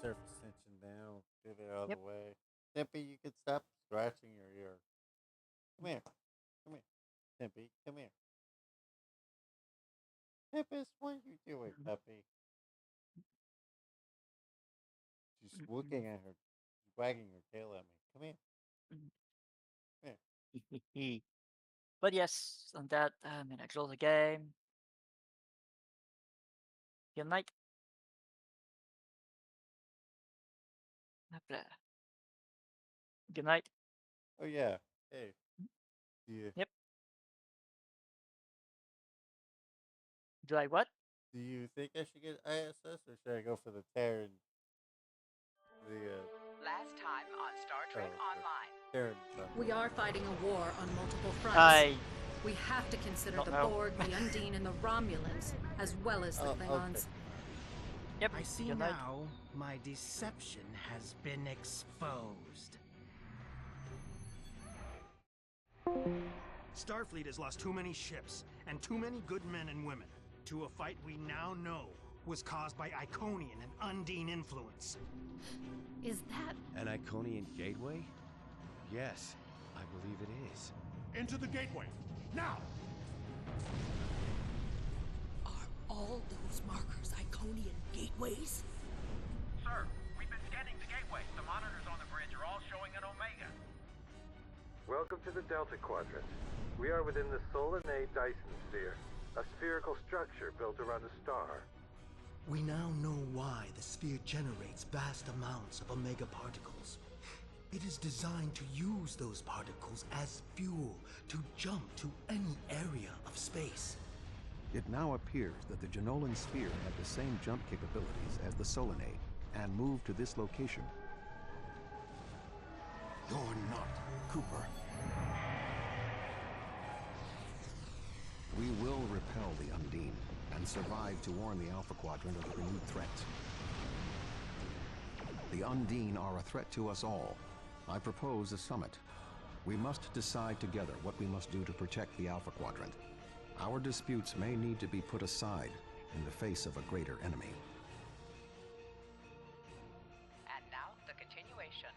surface tension down. Get it out of Yep. the way. Tempe, you can stop scratching your ear. Come here. Come here. Tempe, come here. Tempest, what are you doing, Mhm, puppy? She's mhm, looking at her, wagging her tail at me. Come here. mhm. Come here. But yes, on that, I'm gonna close the game. Good night. Good night. Oh, yeah. Hey, do you, Yep. Do I what? do you think I should get ISS or should I go for the Terran? The, Last time on Star Trek the Online. Terran We are fighting a war on multiple fronts. I We have to consider don't the know. Borg, the Undine, and the Romulans, as well as the I'll Klingons. check. Yep. I see Good night. now my deception has been exposed. Starfleet has lost too many ships and too many good men and women to a fight we now know was caused by Iconian and Undine influence. Is that... An Iconian gateway? Yes, I believe it is. Into the gateway, now! Are all those markers Iconian gateways? Sir, we've been scanning the gateway. The monitors on the bridge are all showing an Omega. Welcome to the Delta Quadrant. We are within the Solanae Dyson Sphere, a spherical structure built around a star. We now know why the sphere generates vast amounts of Omega particles. It is designed to use those particles as fuel to jump to any area of space. It now appears that the Jenolan sphere had the same jump capabilities as the Solanae, and moved to this location. You're not Cooper. We will repel the Undine, and survive to warn the Alpha Quadrant of the renewed threat. The Undine are a threat to us all. I propose a summit. We must decide together what we must do to protect the Alpha Quadrant. Our disputes may need to be put aside in the face of a greater enemy. And now the continuation.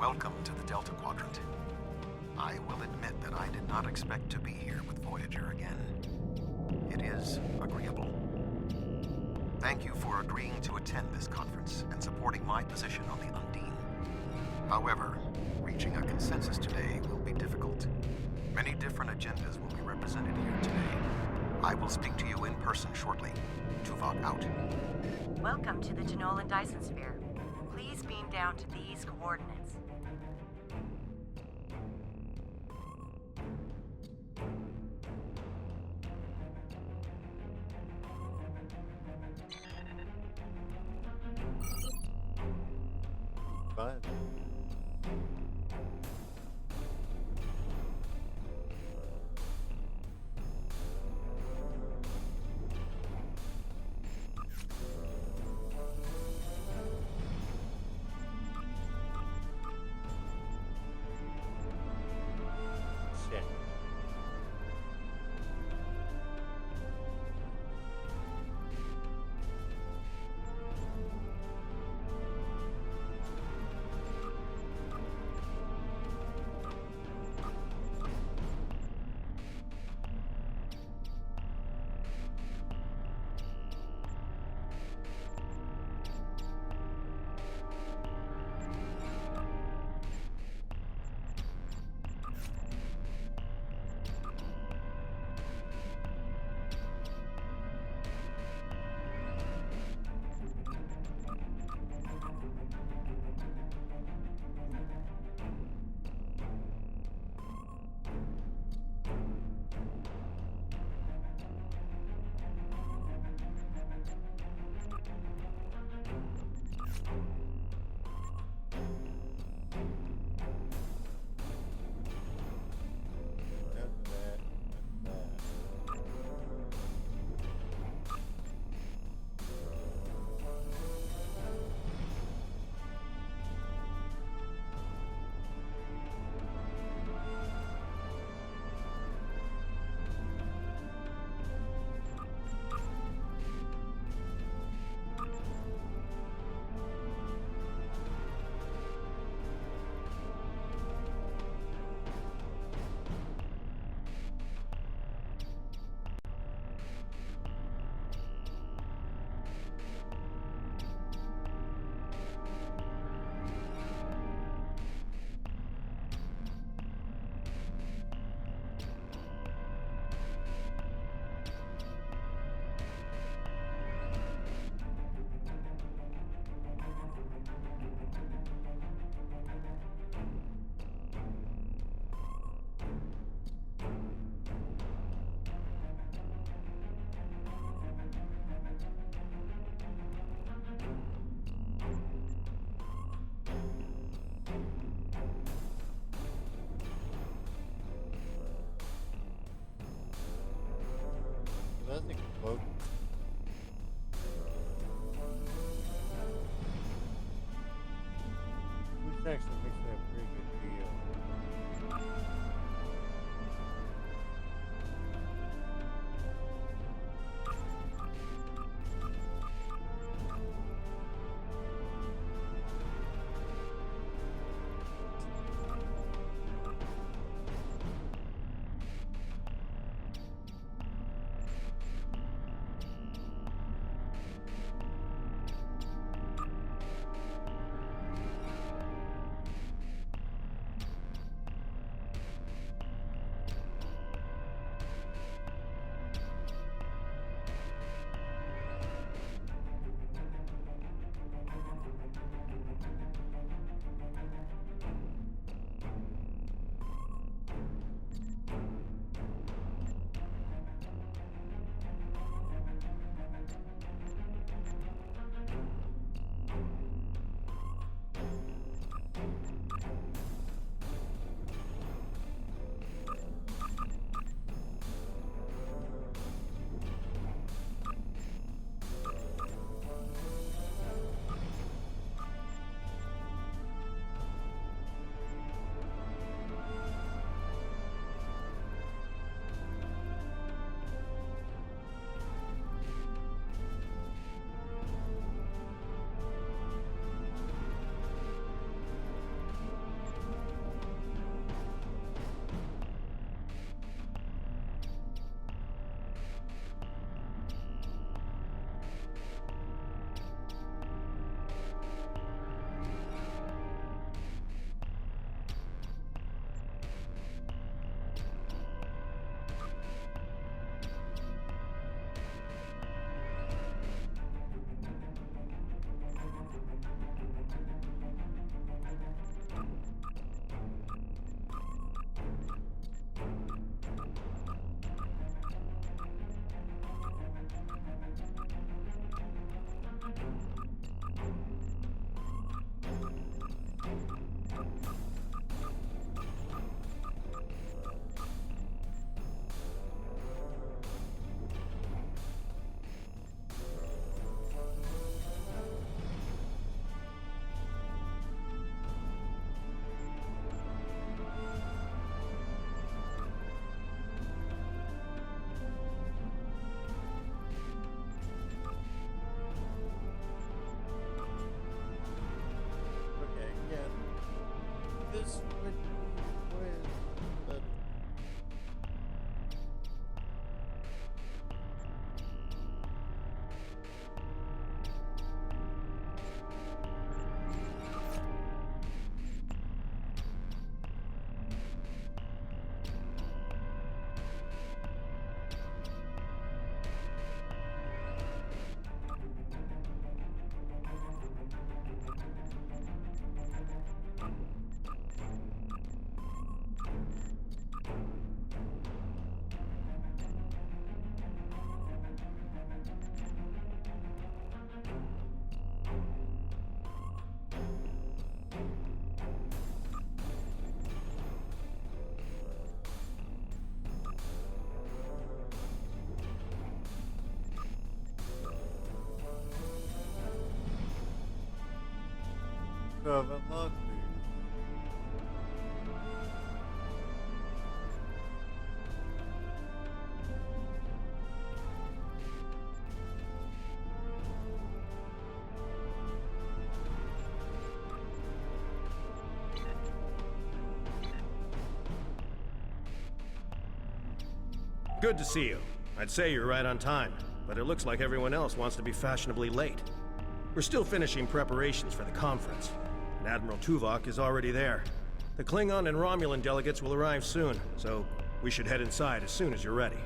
Welcome to the Delta Quadrant. I will admit that I did not expect to be here with Voyager again. It is agreeable. Thank you for agreeing to attend this conference and supporting my position on the Undine. However, reaching a consensus today will be difficult. Many different agendas will be represented here today. I will speak to you in person shortly. Tuvok out. Welcome to the Jenolan Dyson Sphere. Please beam down to these coordinates. Fine. Shit. Boat. Which actually makes that a pretty good deal. This would but so I've unlocked these. Good to see you. I'd say you're right on time, but it looks like everyone else wants to be fashionably late. We're still finishing preparations for the conference, and Admiral Tuvok is already there. The Klingon and Romulan delegates will arrive soon, so we should head inside as soon as you're ready.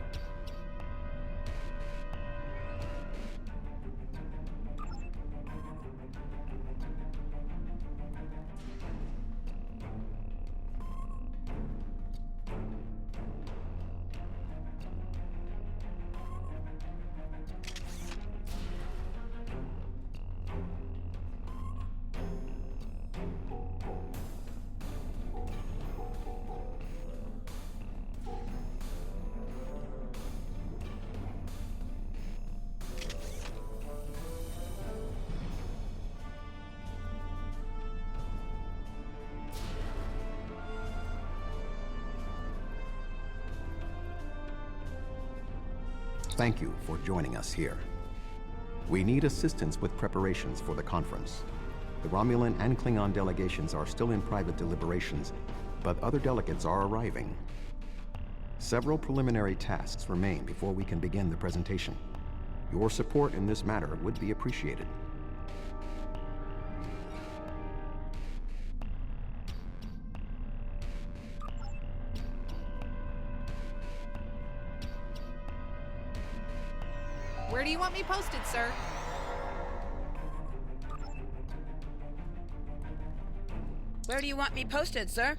thank you for joining us here. We need assistance with preparations for the conference. The Romulan and Klingon delegations are still in private deliberations, but other delegates are arriving. Several preliminary tasks remain before we can begin the presentation. Your support in this matter would be appreciated. Where do you want me posted, sir? Where do you want me posted, sir?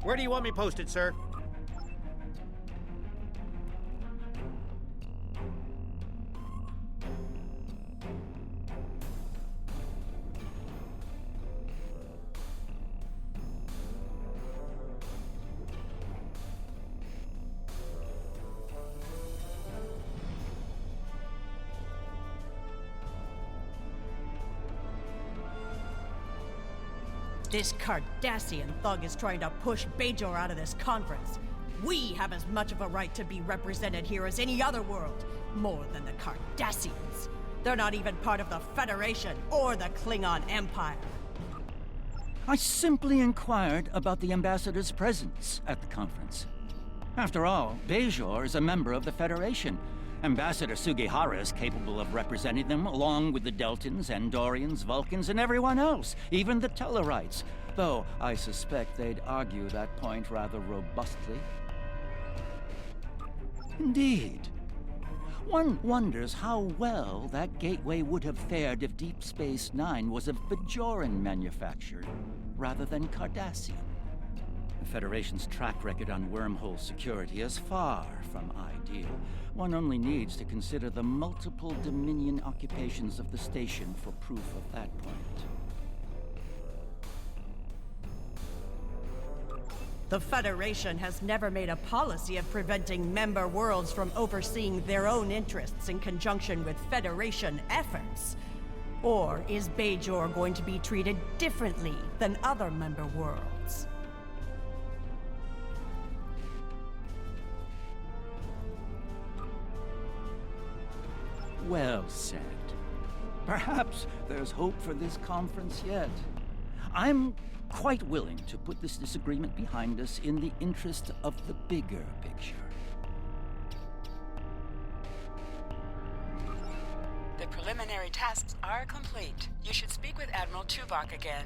Where do you want me posted, sir? This Cardassian thug is trying to push Bajor out of this conference. We have as much of a right to be represented here as any other world, more than the Cardassians. They're not even part of the Federation or the Klingon Empire. I simply inquired about the ambassador's presence at the conference. After all, Bajor is a member of the Federation. Ambassador Sugihara is capable of representing them, along with the Deltans, Andorians, Vulcans, and everyone else, even the Tellarites. Though I suspect they'd argue that point rather robustly. Indeed. One wonders how well that gateway would have fared if Deep Space Nine was of Bajoran manufacture, rather than Cardassian. The Federation's track record on wormhole security is far from ideal. One only needs to consider the multiple Dominion occupations of the station for proof of that point. The Federation has never made a policy of preventing member worlds from overseeing their own interests in conjunction with Federation efforts. Or is Bajor going to be treated differently than other member worlds? Well said. Perhaps there's hope for this conference yet. I'm quite willing to put this disagreement behind us in the interest of the bigger picture. The preliminary tasks are complete. You should speak with Admiral Tuvok again.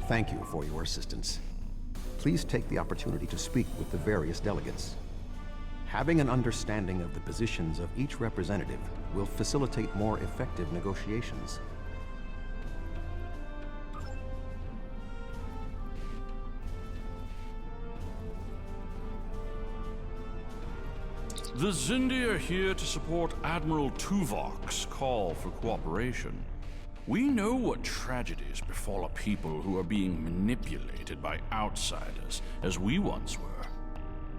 Thank you for your assistance. Please take the opportunity to speak with the various delegates. Having an understanding of the positions of each representative will facilitate more effective negotiations. The Xindi are here to support Admiral Tuvok's call for cooperation. We know what tragedies befall a people who are being manipulated by outsiders, as we once were.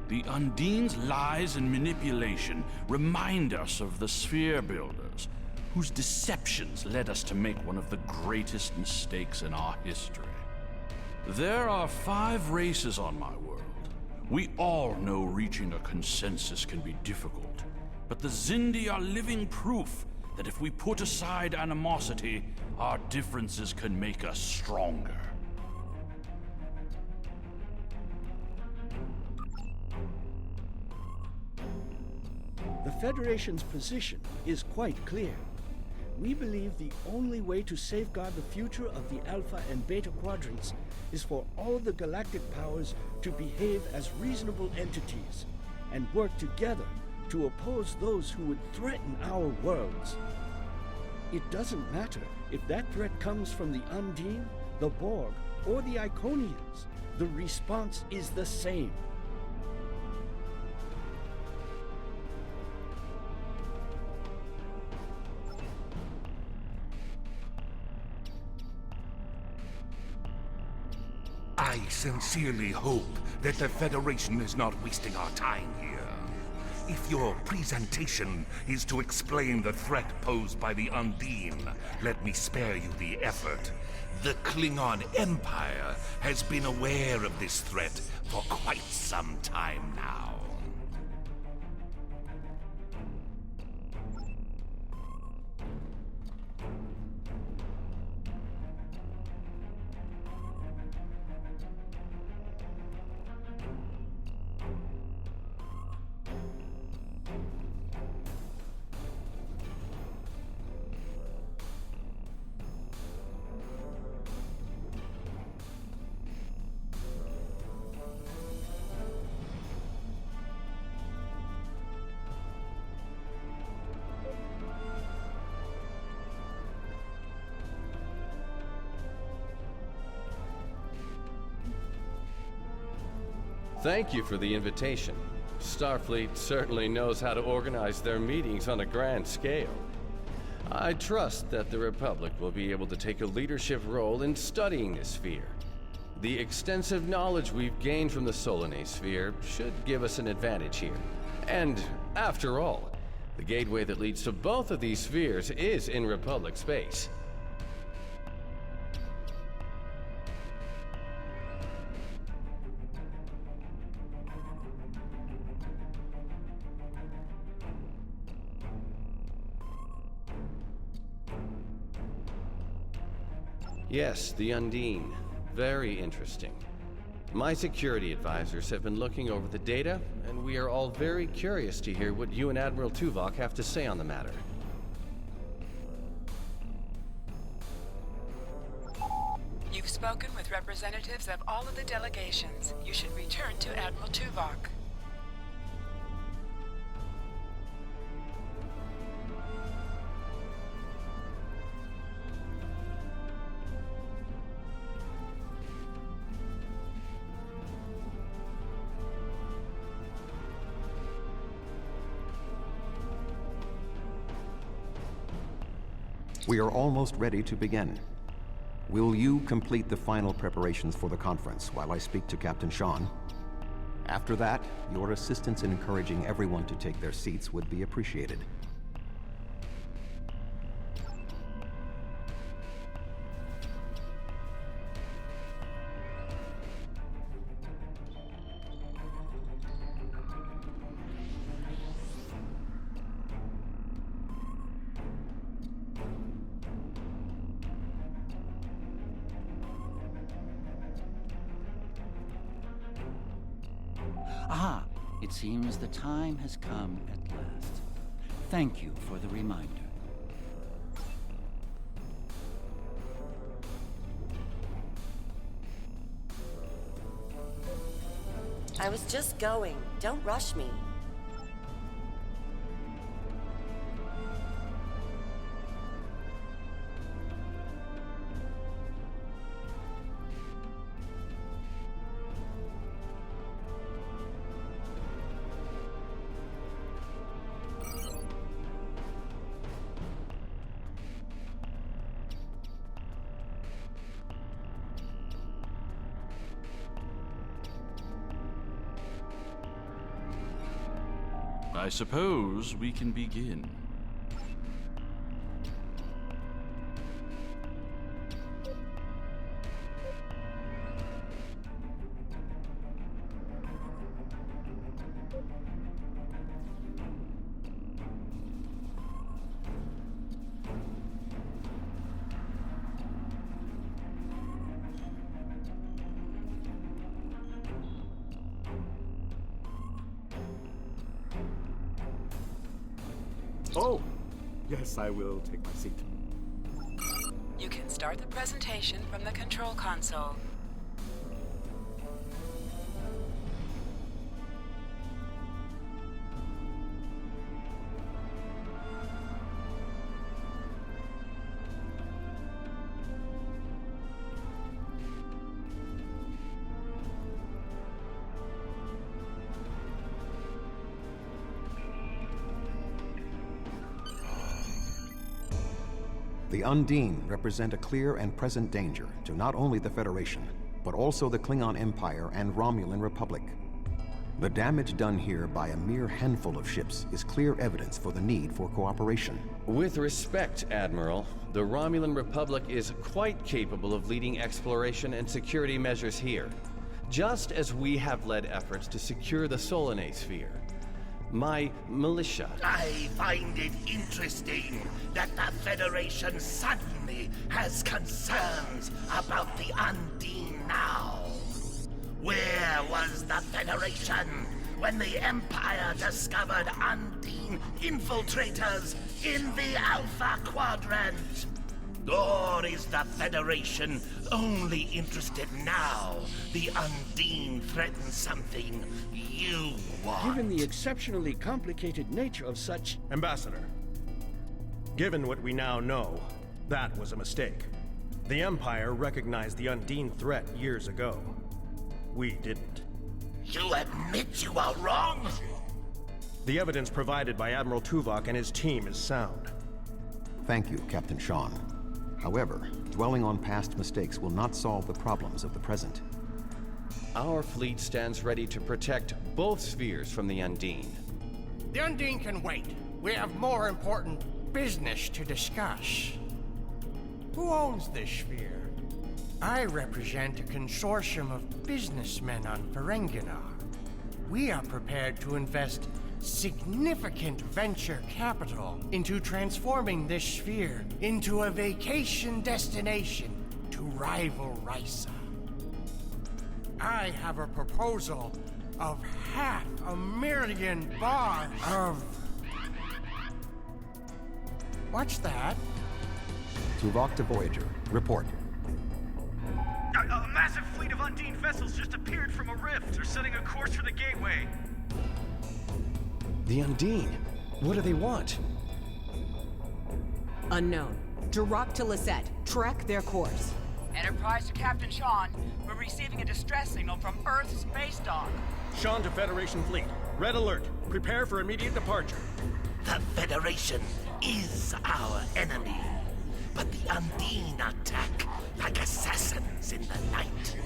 The Undine's lies and manipulation remind us of the Sphere Builders, whose deceptions led us to make one of the greatest mistakes in our history. There are 5 races on my world. We all know reaching a consensus can be difficult, but the Xindi are living proof that if we put aside animosity, our differences can make us stronger. The Federation's position is quite clear. We believe the only way to safeguard the future of the Alpha and Beta Quadrants is for all the galactic powers to behave as reasonable entities and work together to oppose those who would threaten our worlds. It doesn't matter if that threat comes from the Undine, the Borg, or the Iconians, the response is the same. I sincerely hope that the Federation is not wasting our time here. If your presentation is to explain the threat posed by the Undine, let me spare you the effort. The Klingon Empire has been aware of this threat for quite some time now. Thank you for the invitation. Starfleet certainly knows how to organize their meetings on a grand scale. I trust that the Republic will be able to take a leadership role in studying this sphere. The extensive knowledge we've gained from the Solanae sphere should give us an advantage here. And after all, the gateway that leads to both of these spheres is in Republic space. Yes, the Undine. Very interesting. My security advisors have been looking over the data, and we are all very curious to hear what you and Admiral Tuvok have to say on the matter. You've spoken with representatives of all of the delegations. You should return to Admiral Tuvok. We are almost ready to begin. Will you complete the final preparations for the conference while I speak to Captain Sean? After that, your assistance in encouraging everyone to take their seats would be appreciated. Ah, it seems the time has come at last. Thank you for the reminder. I was just going. Don't rush me. I suppose we can begin. Oh, yes, I will take my seat. You can start the presentation from the control console. The Undine represent a clear and present danger to not only the Federation, but also the Klingon Empire and Romulan Republic. The damage done here by a mere handful of ships is clear evidence for the need for cooperation. With respect, Admiral, the Romulan Republic is quite capable of leading exploration and security measures here, just as we have led efforts to secure the Solanae sphere. My militia... I find it interesting that the Federation suddenly has concerns about the Undine now. Where was the Federation when the Empire discovered Undine infiltrators in the Alpha Quadrant? Or is the Federation only interested now the Undine threatens something you want? Given the exceptionally complicated nature of such... Ambassador, given what we now know, that was a mistake. The Empire recognized the Undine threat years ago. We didn't. You admit you are wrong? The evidence provided by Admiral Tuvok and his team is sound. Thank you, Captain Sean. However, dwelling on past mistakes will not solve the problems of the present. Our fleet stands ready to protect both spheres from the Undine. The Undine can wait. We have more important business to discuss. Who owns this sphere? I represent a consortium of businessmen on Ferenginar. We are prepared to invest significant venture capital into transforming this sphere into a vacation destination to rival Risa. I have a proposal of $500,000 of... What's that? Tuvok to Voyager. Report. A massive fleet of Undine vessels just appeared from a rift. They're setting a course for the Gateway. The Undine? What do they want? Unknown. Direct to Lisette. Track their course. Enterprise to Captain Sean. We're receiving a distress signal from Earth's space dock. Sean to Federation Fleet. Red alert. Prepare for immediate departure. The Federation is our enemy. But the Undine attack like assassins in the night.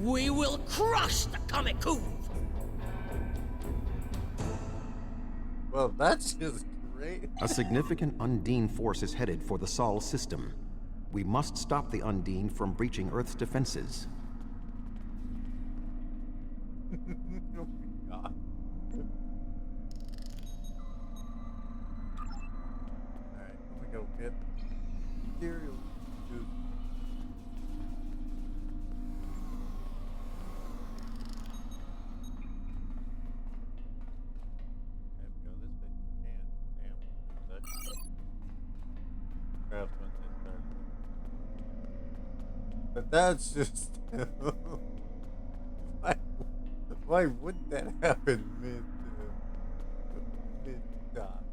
We will crush the Comic Coup! Well, that's just great. A significant Undine force is headed for the Sol system. We must stop the Undine from breaching Earth's defenses. Oh my god. Alright, let me go get material. Dude. But that's just why would that happen mid dock?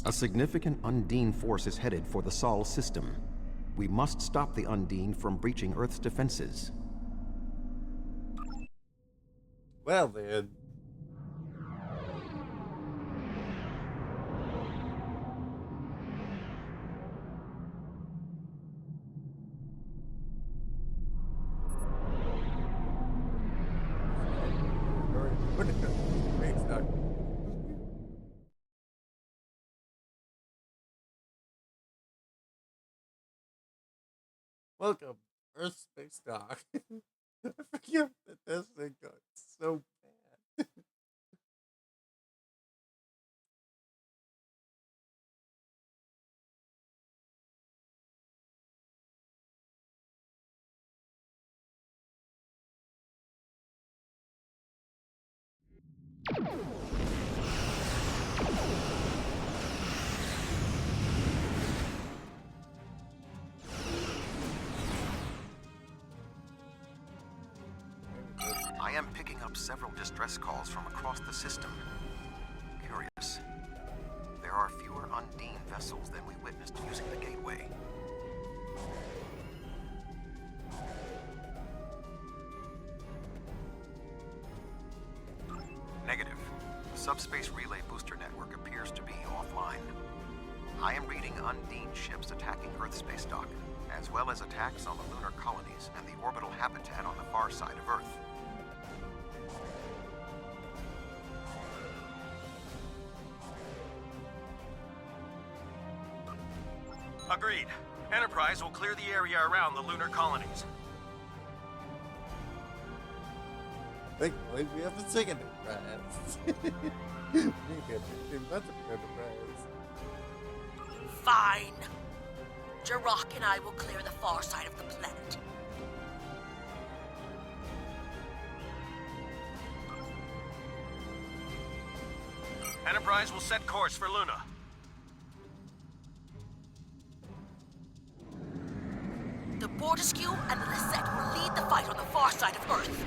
A significant Undine force is headed for the Sol system. We must stop the Undine from breaching Earth's defenses. Well then. Welcome, Earth Space Dock. I forget that this thing got so bad. I am picking up several distress calls from across the system. Curious. There are fewer Undine vessels than we witnessed using the Gateway. Negative. subspace relay booster network appears to be offline. I am reading Undine ships attacking Earth space dock, as well as attacks on the lunar colonies and the orbital habitat on the far side of Earth. Agreed. Enterprise will clear the area around the lunar colonies. Thankfully, we have a second Enterprise. We get too much of Enterprise. Fine. Jirok and I will clear the far side of the planet. Enterprise will set course for Luna. The Bortescue and the Lisette will lead the fight on the far side of Earth.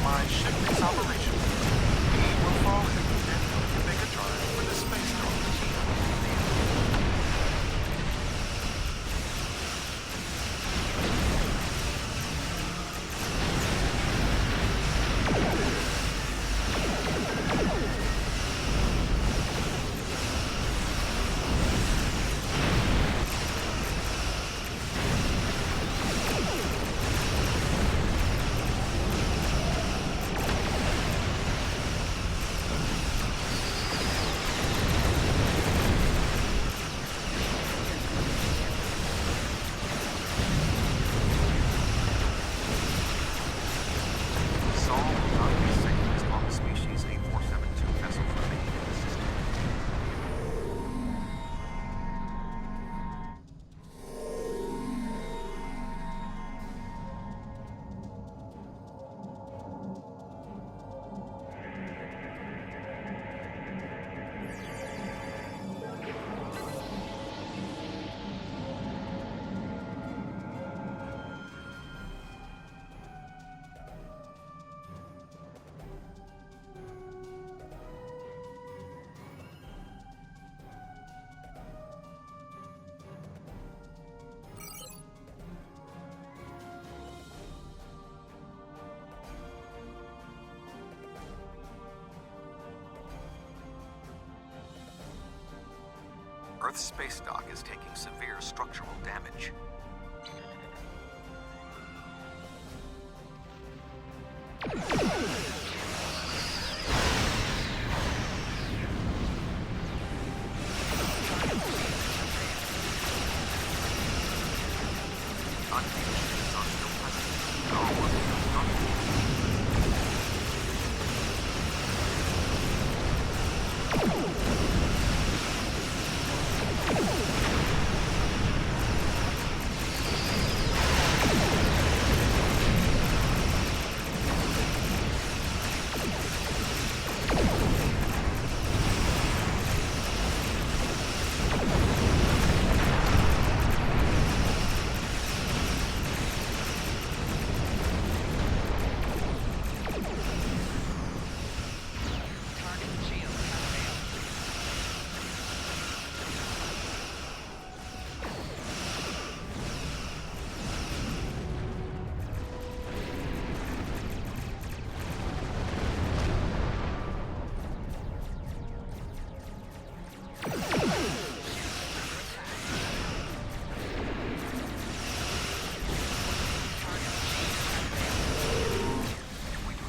My ship is operational. We will fall in and make a drive for the space door. Earth's space dock is taking severe structural damage.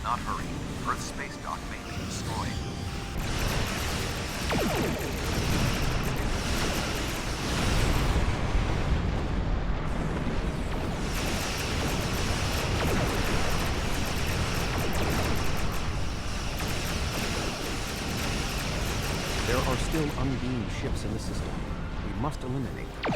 Not hurry. Earth's space dock may be destroyed. There are still Undine ships in the system. We must eliminate them.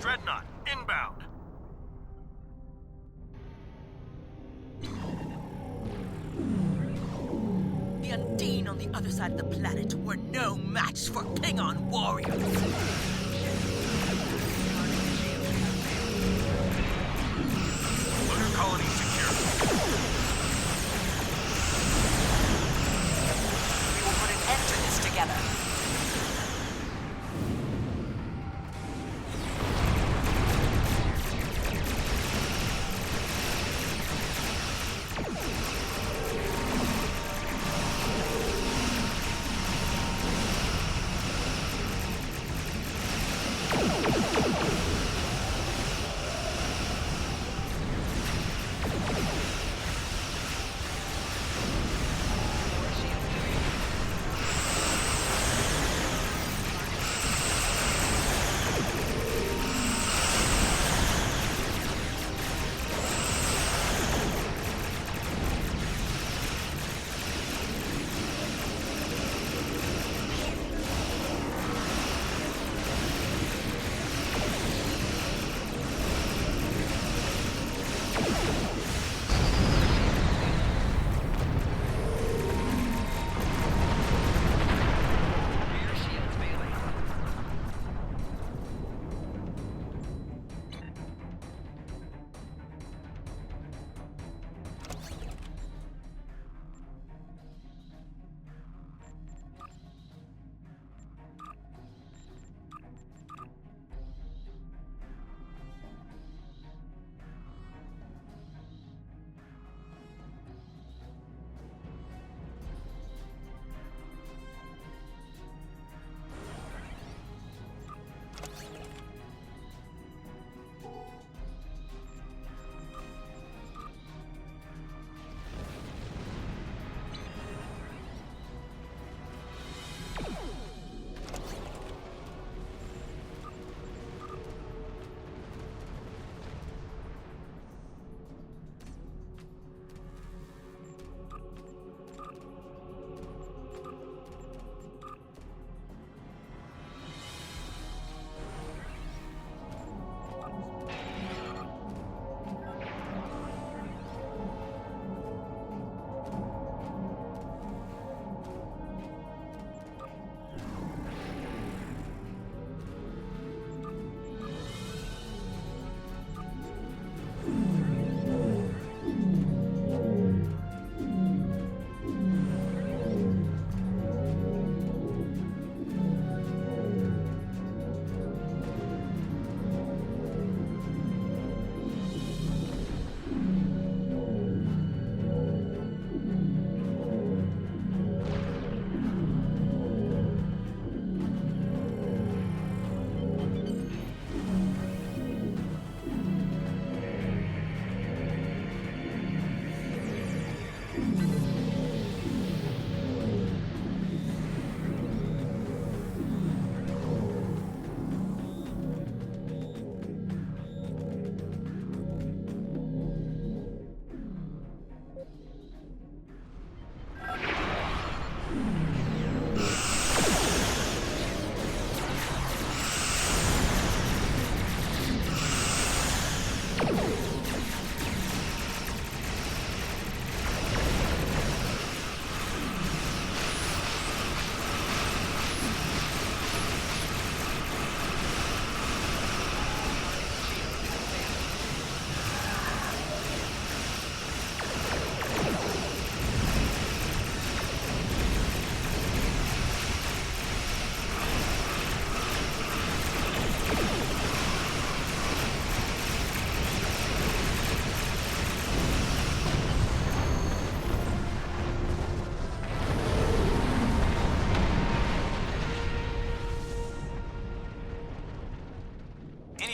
Dreadnought, inbound. The Undine on the other side of the planet were no match for Klingon warriors. Lunar colony secure. We will put an end to this together.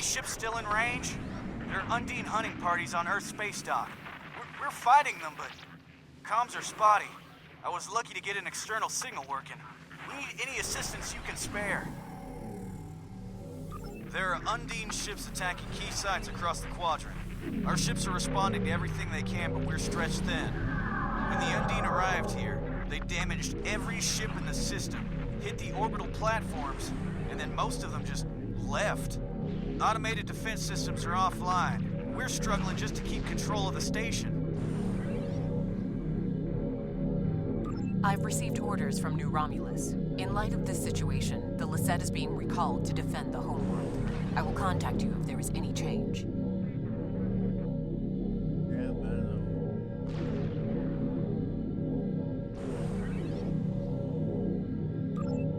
Ships still in range? There are Undine hunting parties on Earth space dock. We're fighting them, but comms are spotty. I was lucky to get an external signal working. We need any assistance you can spare. There are Undine ships attacking key sites across the quadrant. Our ships are responding to everything they can, but we're stretched thin. When the Undine arrived here, they damaged every ship in the system, hit the orbital platforms, and then most of them just left. Automated defense systems are offline. We're struggling just to keep control of the station. I've received orders from New Romulus. In light of this situation, the Lisette is being recalled to defend the homeworld. I will contact you if there is any change.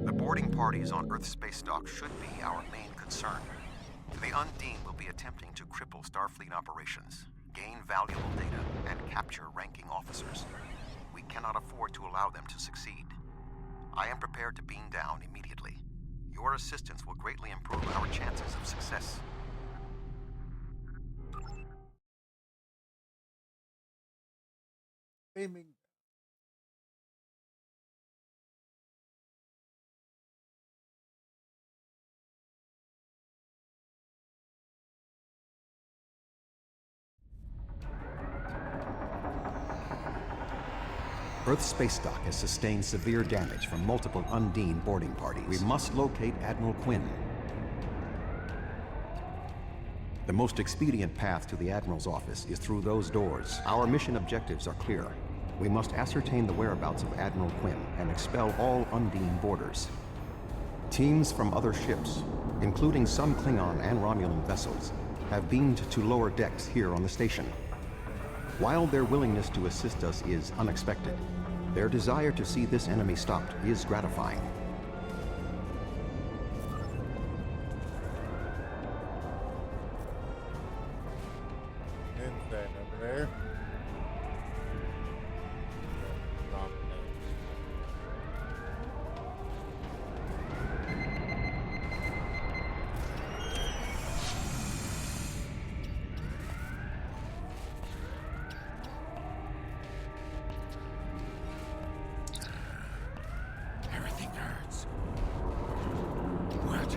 The boarding parties on Earth space dock should be our main concern. The Undine will be attempting to cripple Starfleet operations, gain valuable data, and capture ranking officers. We cannot afford to allow them to succeed. I am prepared to beam down immediately. Your assistance will greatly improve our chances of success. Beaming. Earth space dock has sustained severe damage from multiple Undine boarding parties. We must locate Admiral Quinn. The most expedient path to the Admiral's office is through those doors. Our mission objectives are clear. We must ascertain the whereabouts of Admiral Quinn and expel all Undine boarders. Teams from other ships, including some Klingon and Romulan vessels, have beamed to lower decks here on the station. While their willingness to assist us is unexpected, their desire to see this enemy stopped is gratifying. Inside over there. Everything hurts. What?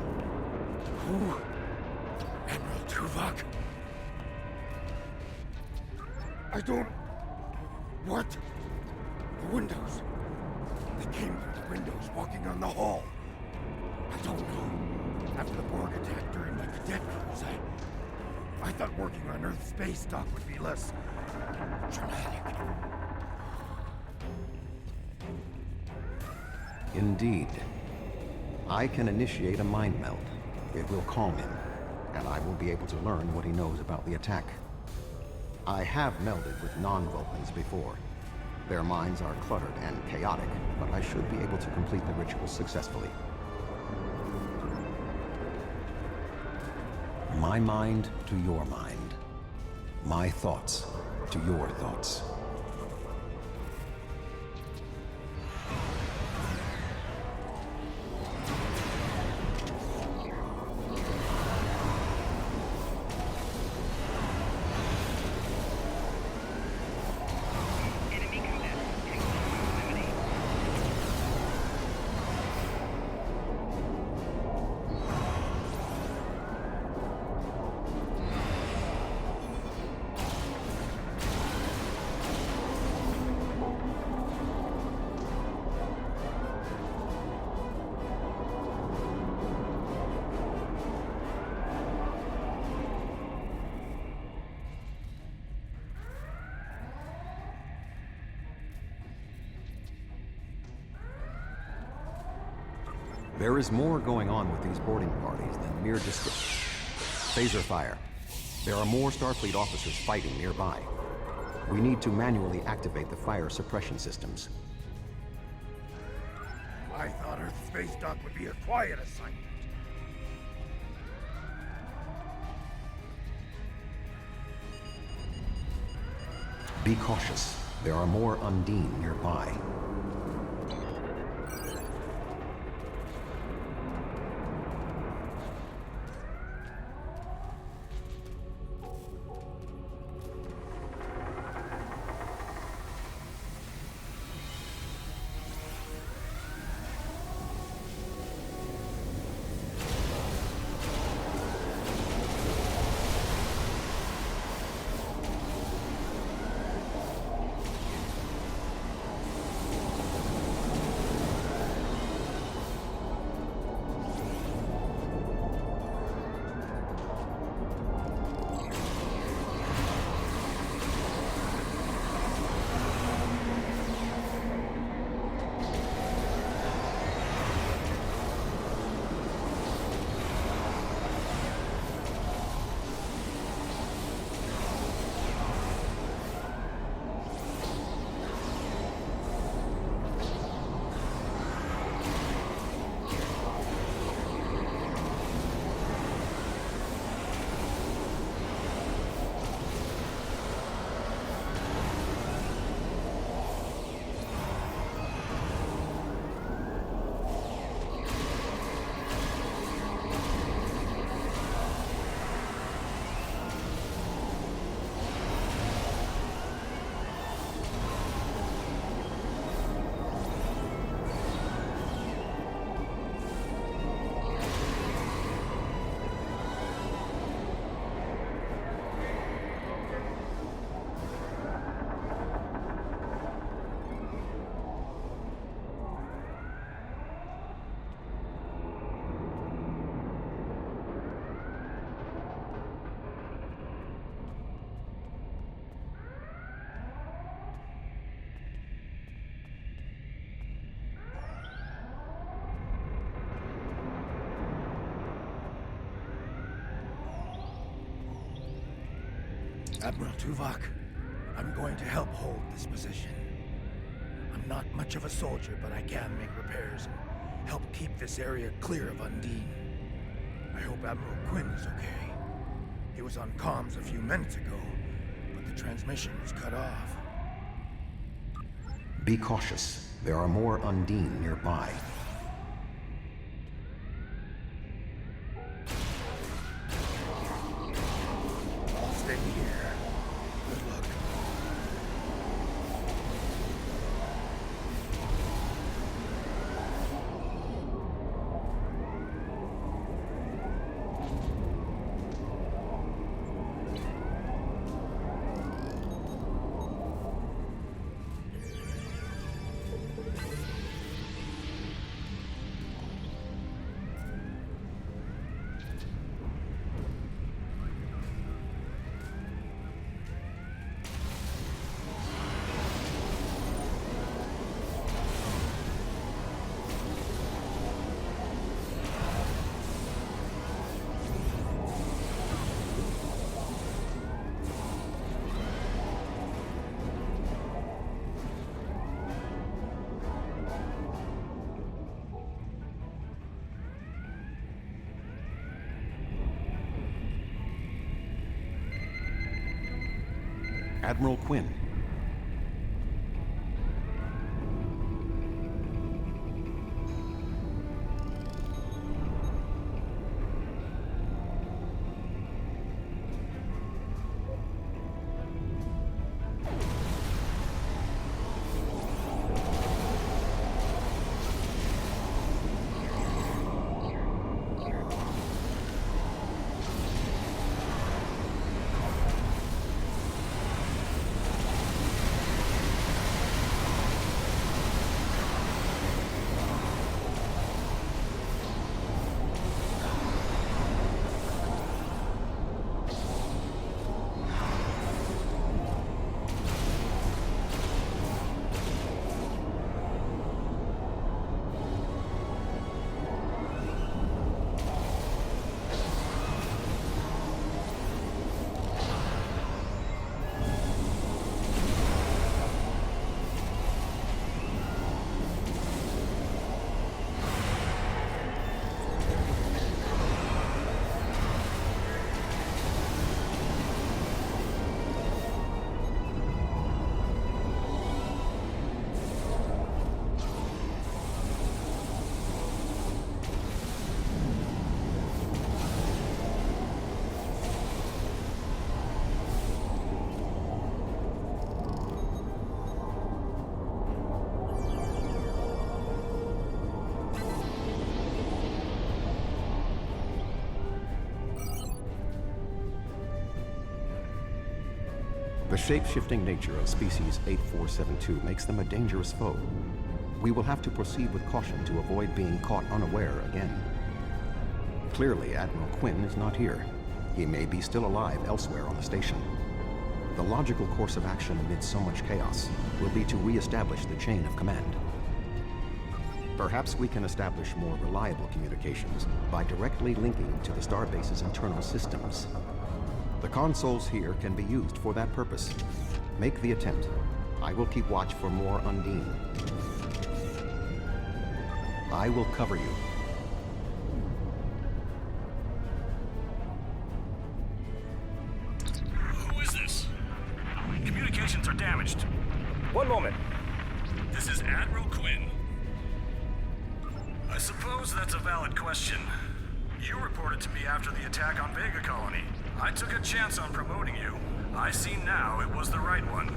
Who? Admiral Tuvok? I don't... What? The windows. They came through the windows walking on the hall. I don't know. After the Borg attack during my cadet cruise, I thought working on Earth space dock would be less dramatic. Indeed. I can initiate a mind meld. It will calm him, and I will be able to learn what he knows about the attack. I have melded with non-Vulcans before. Their minds are cluttered and chaotic, but I should be able to complete the ritual successfully. My mind to your mind. My thoughts to your thoughts. There is more going on with these boarding parties than mere description. Phaser fire. There are more Starfleet officers fighting nearby. We need to manually activate the fire suppression systems. I thought Earth space dock would be a quiet assignment. Be cautious. There are more Undine nearby. Admiral Tuvok, I'm going to help hold this position. I'm not much of a soldier, but I can make repairs and help keep this area clear of Undine. I hope Admiral Quinn is okay. He was on comms a few minutes ago, but the transmission was cut off. Be cautious. There are more Undine nearby. Stay here. Good luck. Admiral Quinn. The shape-shifting nature of species 8472 makes them a dangerous foe. We will have to proceed with caution to avoid being caught unaware again. Clearly, Admiral Quinn is not here. He may be still alive elsewhere on the station. The logical course of action amid so much chaos will be to re-establish the chain of command. Perhaps we can establish more reliable communications by directly linking to the Starbase's internal systems. The consoles here can be used for that purpose. Make the attempt. I will keep watch for more Undine. I will cover you. Who is this? Communications are damaged. One moment. This is Admiral Quinn. I suppose that's a valid question. You reported to me after the attack on Vega Colony. I took a chance on promoting you. I see now it was the right one.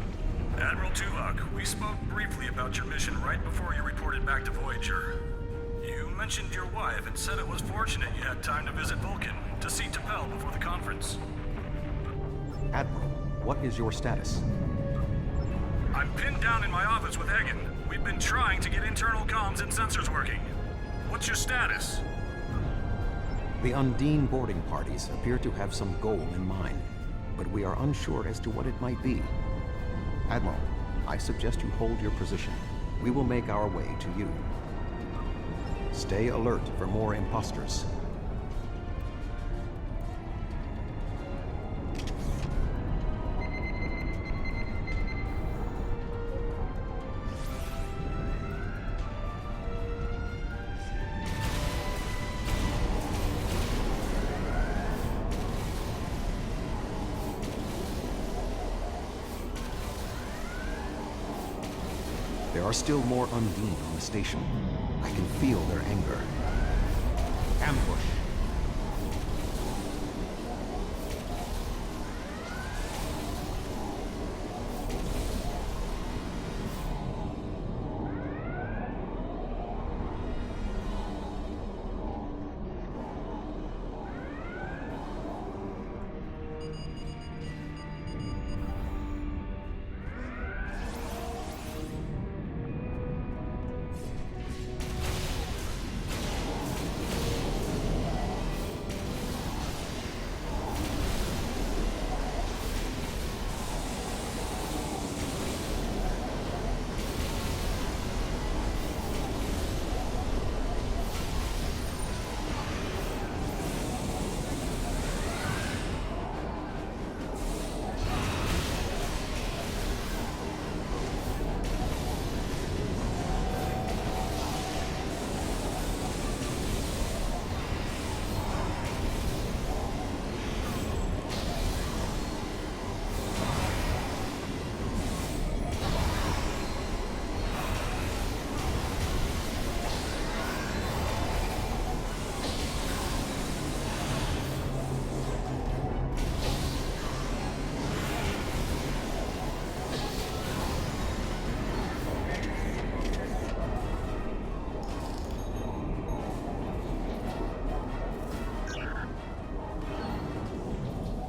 Admiral Tuvok, we spoke briefly about your mission right before you reported back to Voyager. You mentioned your wife and said it was fortunate you had time to visit Vulcan to see T'Pel before the conference. Admiral, what is your status? I'm pinned down in my office with Hagen. We've been trying to get internal comms and sensors working. What's your status? The Undine boarding parties appear to have some goal in mind, but we are unsure as to what it might be. Admiral, I suggest you hold your position. We will make our way to you. Stay alert for more imposters. are still more Undine on the station. I can feel their anger. Ambush.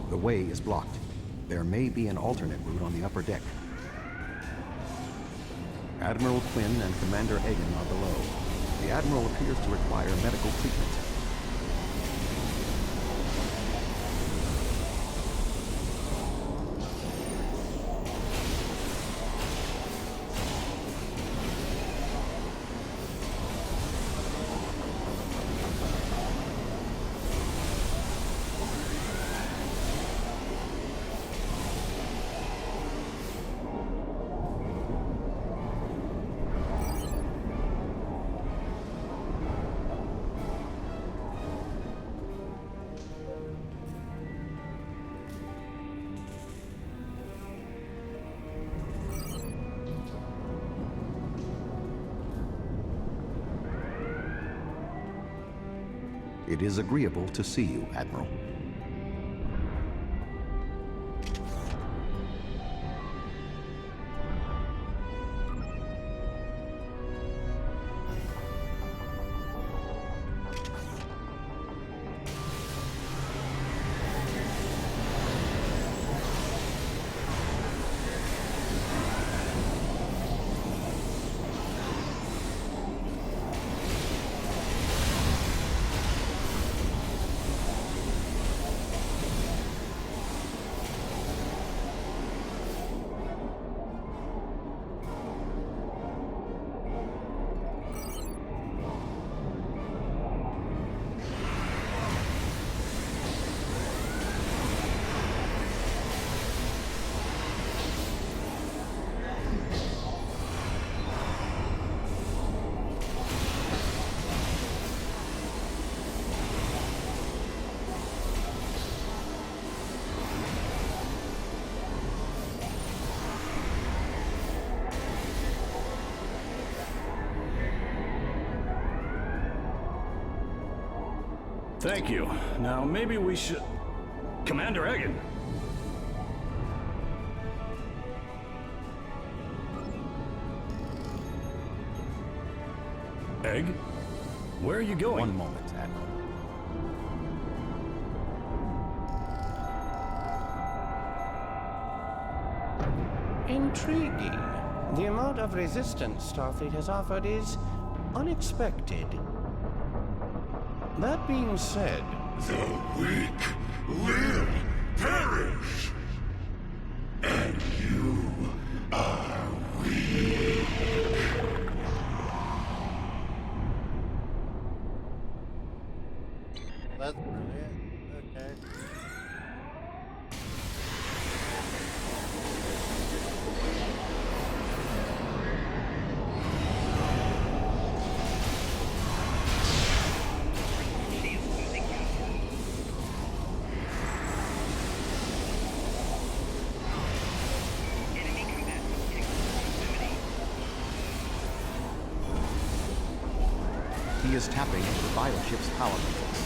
The way is blocked. There may be an alternate route on the upper deck. Admiral Quinn and Commander Egan are below. The Admiral appears to require medical treatment. It is agreeable to see you, Admiral. Thank you. Now, maybe we should... Commander Egan! Egg? Where are you going? One moment, Admiral. Intriguing. The amount of resistance Starfleet has offered is unexpected. That being said... The weak will perish! And you are weak. That's brilliant. Okay. He is tapping the bioship's power matrix.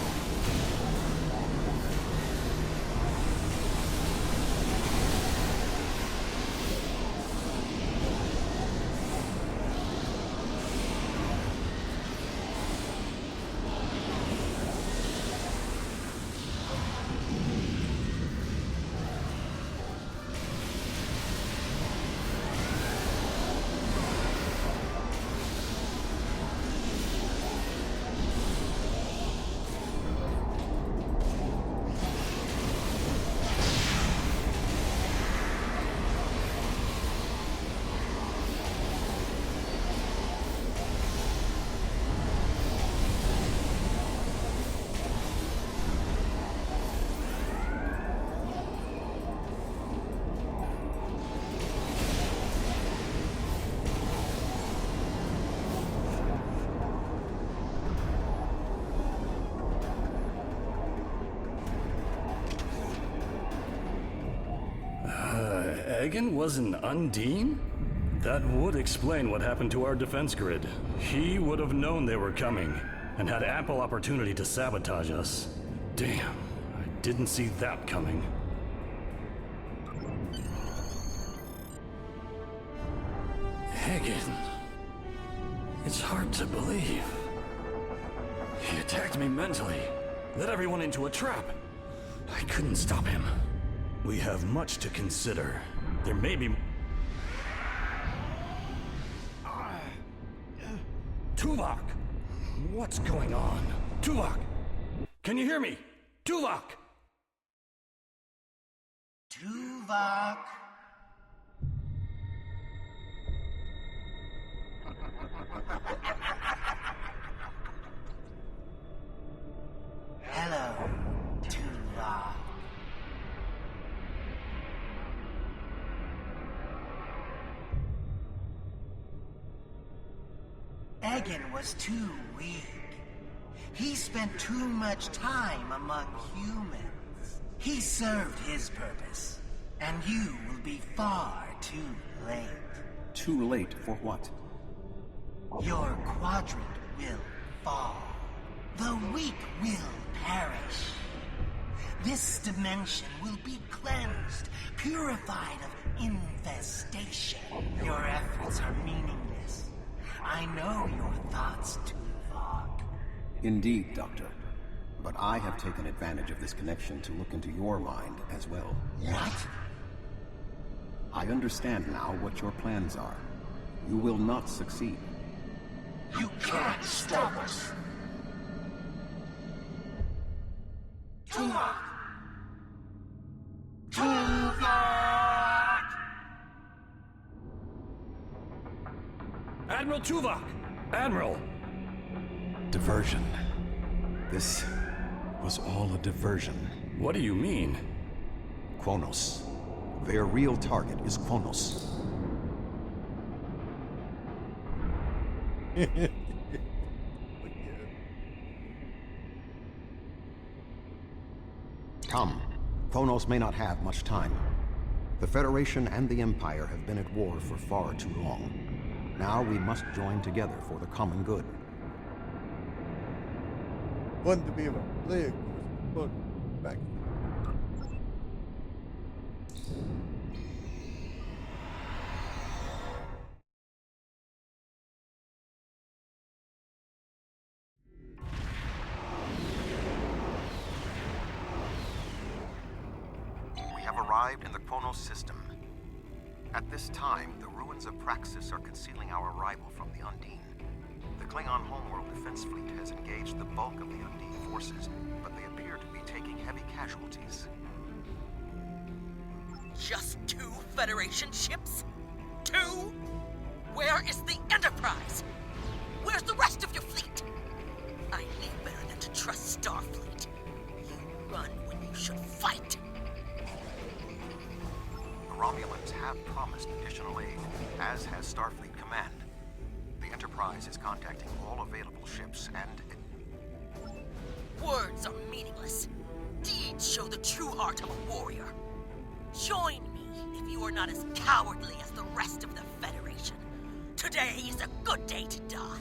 Egan was an Undine? That would explain what happened to our defense grid. He would have known they were coming, and had ample opportunity to sabotage us. Damn, I didn't see that coming. Egan. It's hard to believe. He attacked me mentally, led everyone into a trap. I couldn't stop him. We have much to consider. There may be... Tuvok! What's going on? Tuvok! Can you hear me? Tuvok! Tuvok! Hello, Tuvok. Egan was too weak. He spent too much time among humans. He served his purpose, and you will be far too late. Too late for what? Your quadrant will fall. The weak will perish. This dimension will be cleansed, purified of infestation. Your efforts are meaningless. I know your thoughts, Tuvok. Indeed, Doctor. But I have taken advantage of this connection to look into your mind as well. What? I understand now what your plans are. You will not succeed. You can't stop us. Tuvok! Tuvok! Admiral Tuvok! Admiral! Diversion. This was all a diversion. What do you mean? Kronos. Their real target is Kronos. Come. Kronos may not have much time. The Federation and the Empire have been at war for far too long. Now we must join together for the common good. Want to be able to play, but back. We have arrived in the Kronos system. At this time, the ruins of Praxis are concealing our arrival from the Undine. The Klingon homeworld defense fleet has engaged the bulk of the Undine forces, but they appear to be taking heavy casualties. Just 2 Federation ships? 2? Where is the Enterprise? Where's the rest of your fleet? I knew better than to trust Starfleet. You run when you should fight. The Romulans have promised additional aid, as has Starfleet Command. The Enterprise is contacting all available ships and... Words are meaningless. Deeds show the true heart of a warrior. Join me if you are not as cowardly as the rest of the Federation. Today is a good day to die.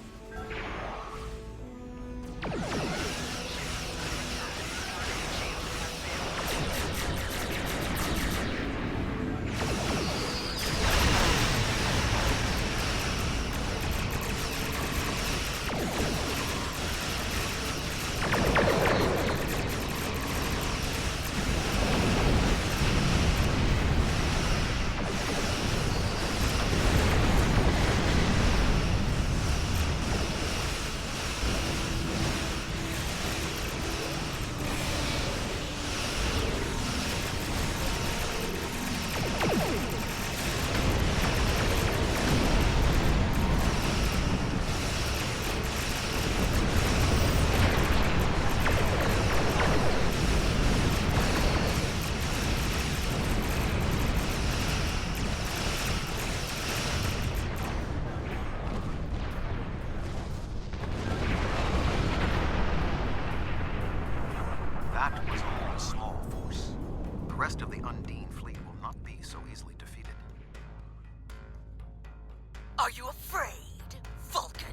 That was only a small force. The rest of the Undine fleet will not be so easily defeated. Are you afraid, Vulcan?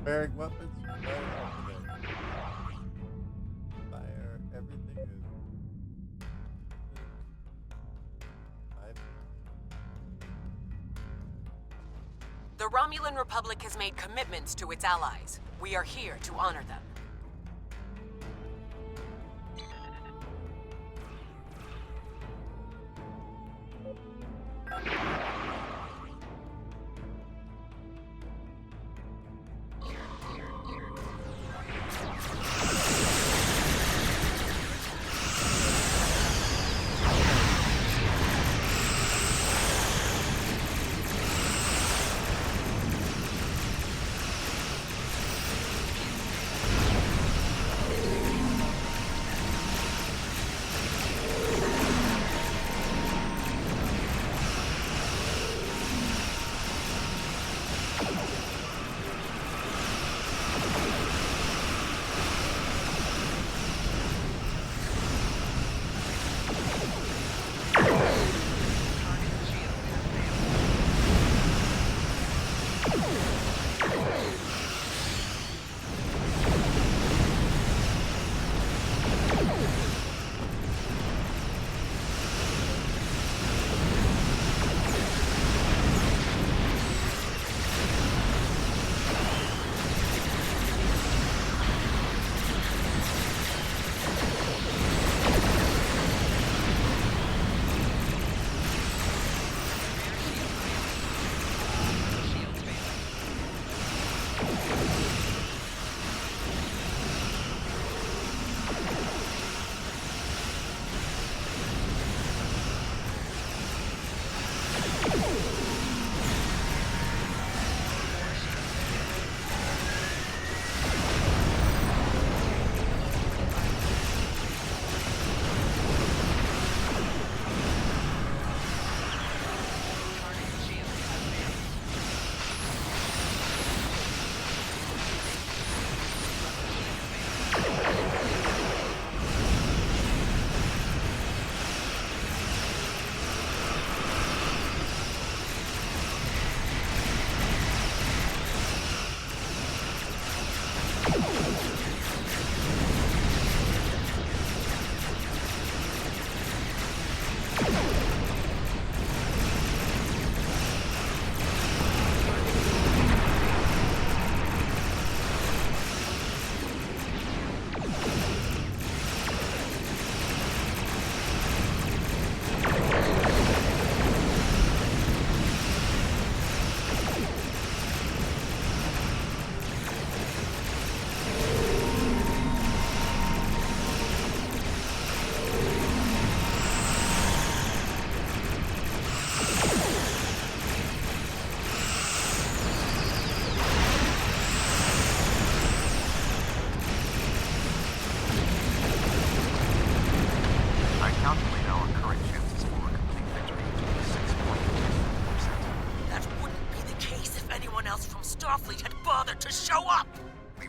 Bearing weapons, fire, everything is. The Romulan Republic has made commitments to its allies. We are here to honor them.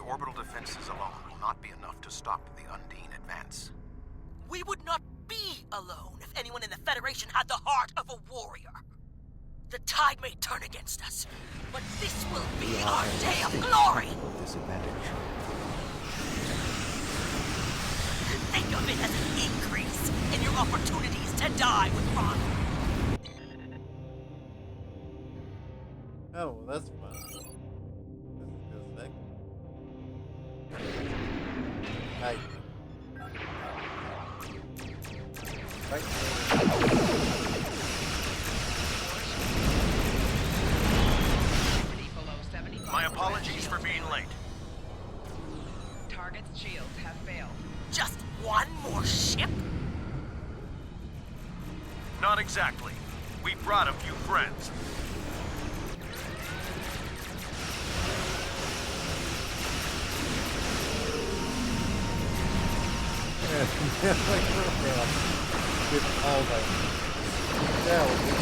orbital defenses alone will not be enough to stop the Undine advance. We would not be alone if anyone in the Federation had the heart of a warrior. The tide may turn against us, but this will be our day of glory! Disadvantage. Think of it as an increase in your opportunities to die with Ron. Oh, well, that's fun. This is good. Hey. Right. My apologies for being late. Target's shields have failed. Just one more ship? Not exactly. We brought a few friends. Get all that. Yeah, we'll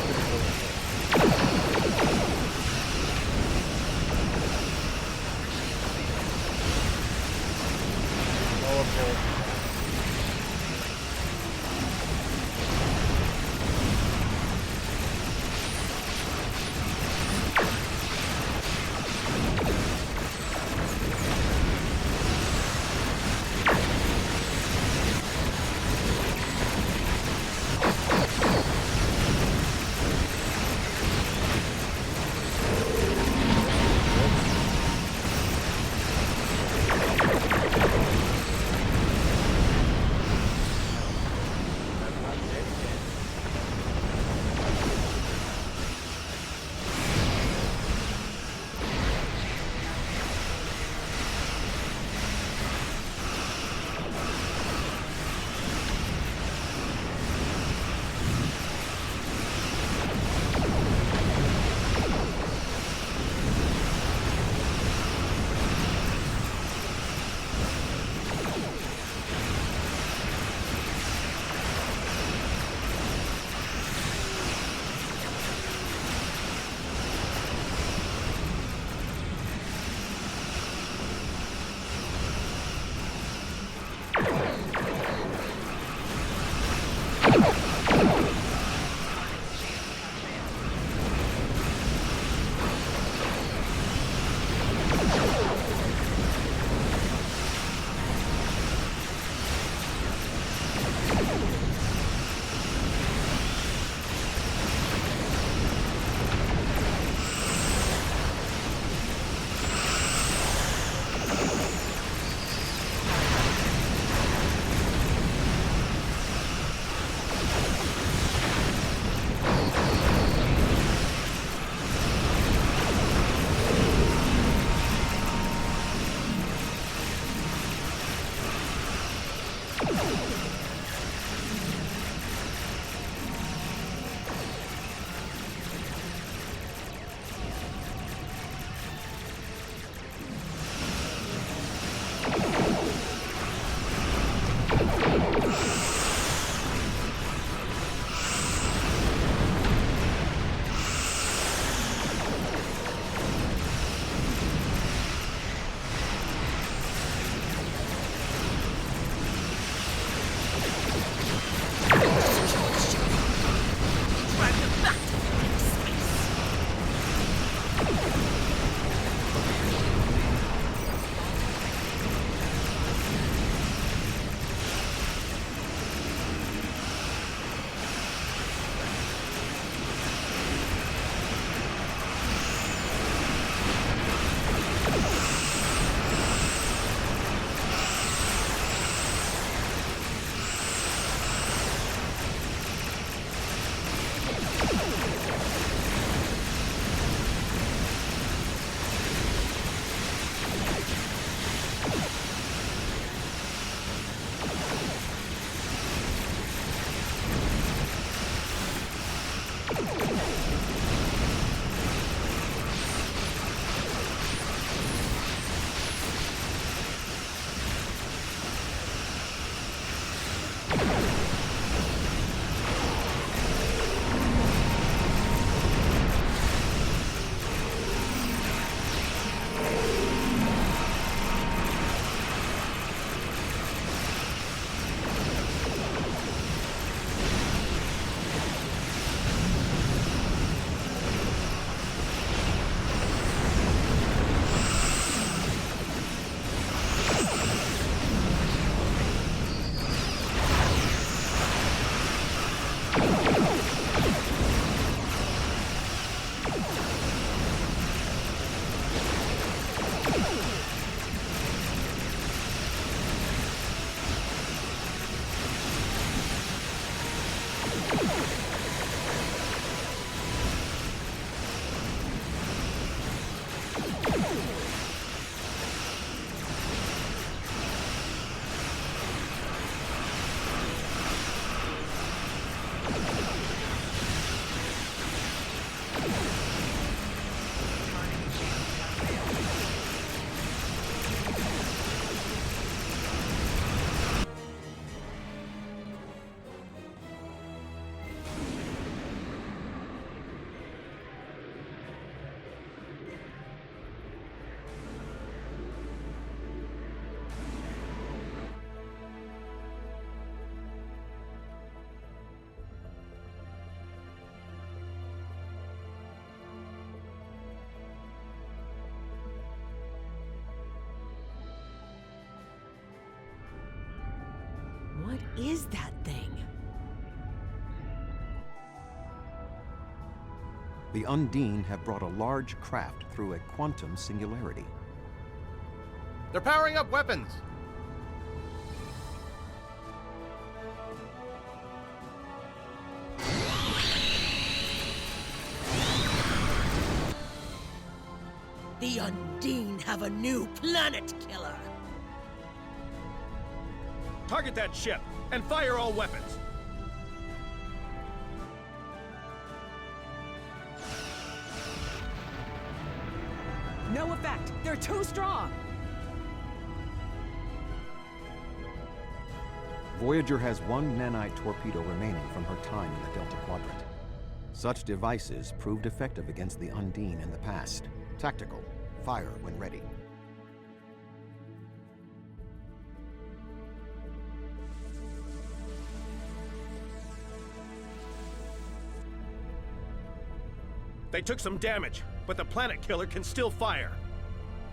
What is that thing? The Undine have brought a large craft through a quantum singularity. They're powering up weapons. The Undine have a new planet killer. Target that ship and fire all weapons. No effect. They're too strong. Voyager has one nanite torpedo remaining from her time in the Delta Quadrant. Such devices proved effective against the Undine in the past. Tactical. Fire when ready. They took some damage, but the planet killer can still fire.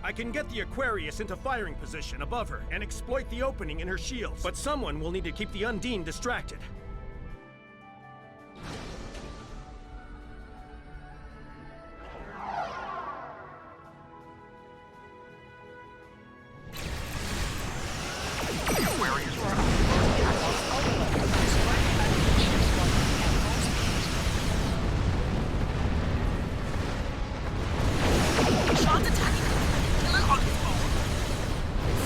I can get the Aquarius into firing position above her and exploit the opening in her shields, but someone will need to keep the Undine distracted. Sean's attacking the killer on his own.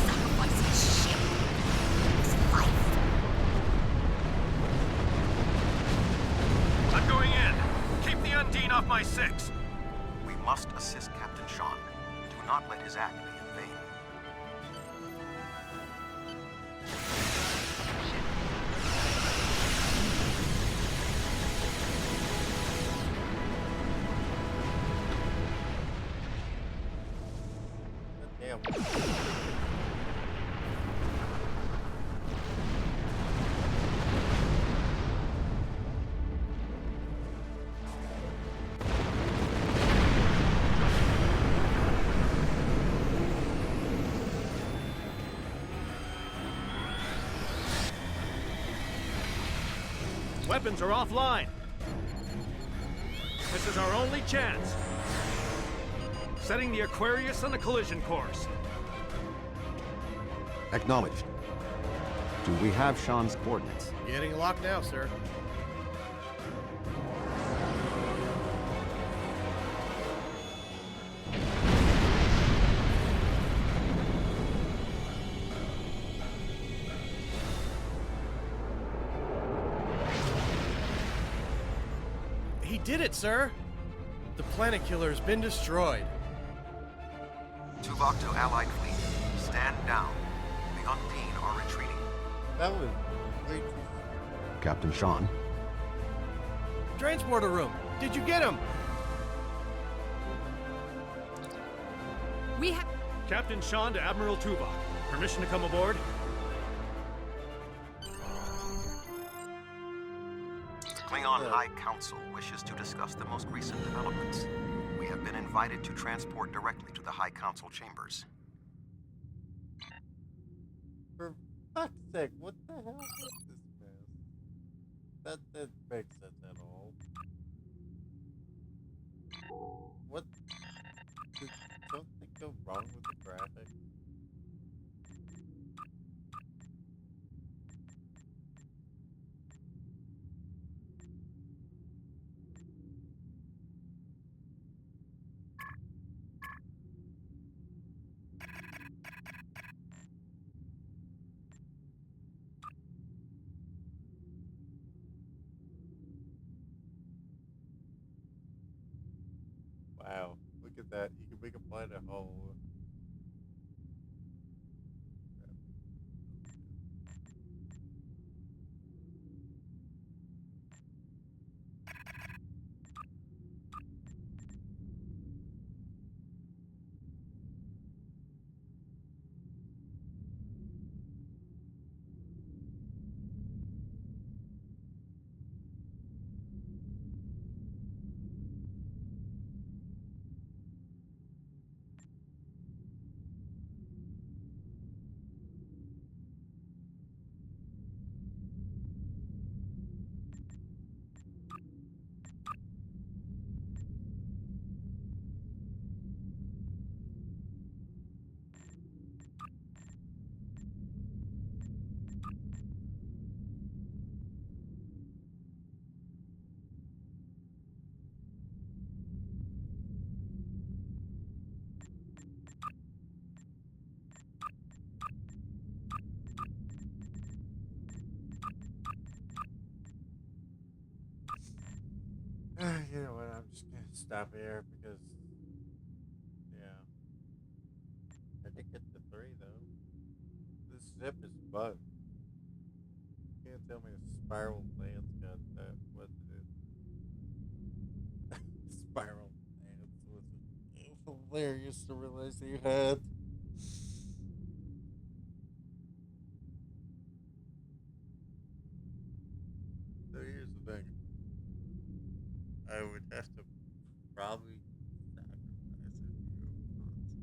Sacrificing his ship. His life. I'm going in. Keep the Undine off my 6. We must assist Captain Sean. Do not let his act be in vain. Damn. Weapons are offline. This is our only chance. Setting the Aquarius on a collision course. Acknowledged. Do we have Sean's coordinates? Getting locked now, sir. He did it, sir. The planet killer has been destroyed. Tuvok to Allied fleet. Stand down. The Undine are retreating. That was way too... Captain Sean. Transporter room. Did you get him? We have... Captain Sean to Admiral Tuvok. Permission to come aboard? Klingon High Council wishes to discuss the most recent developments. We have been invited to transport directly to the High Council chambers. For fuck's sake, what the hell is this mess? That didn't make sense at all. What? Did something go wrong with the graphic? Wow, look at that. You can make a planet whole. stop here because, yeah. I did get to 3 though. This ship is bugged. You can't tell me a spiral lance got that. What it is. Spiral lance was hilarious to realize that you had. So here's the thing. I would have to probably sacrifice a few consoles.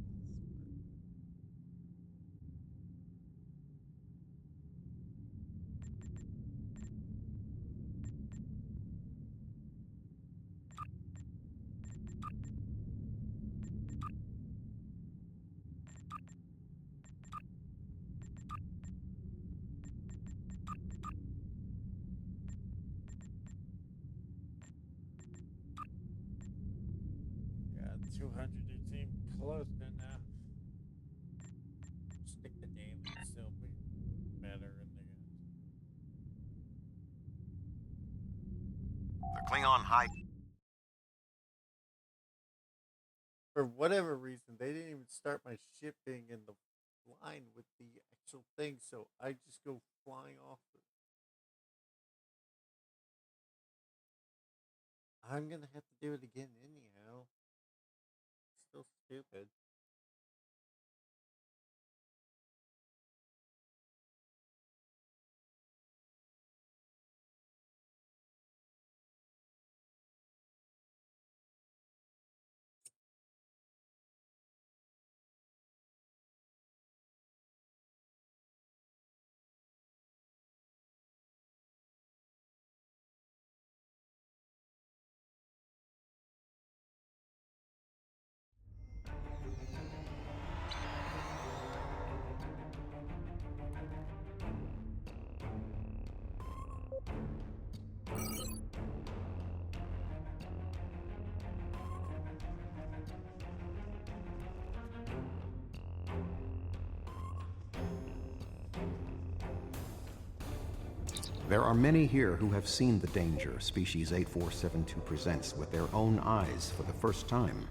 Yeah, 200 it seemed close enough. Stick the damage, still be better in the end. The Klingon High. For whatever reason, they didn't even start my ship being in the line with the actual thing, so I just go flying off. I'm gonna have to do it again anyhow. Still stupid. There are many here who have seen the danger Species 8472 presents with their own eyes for the first time.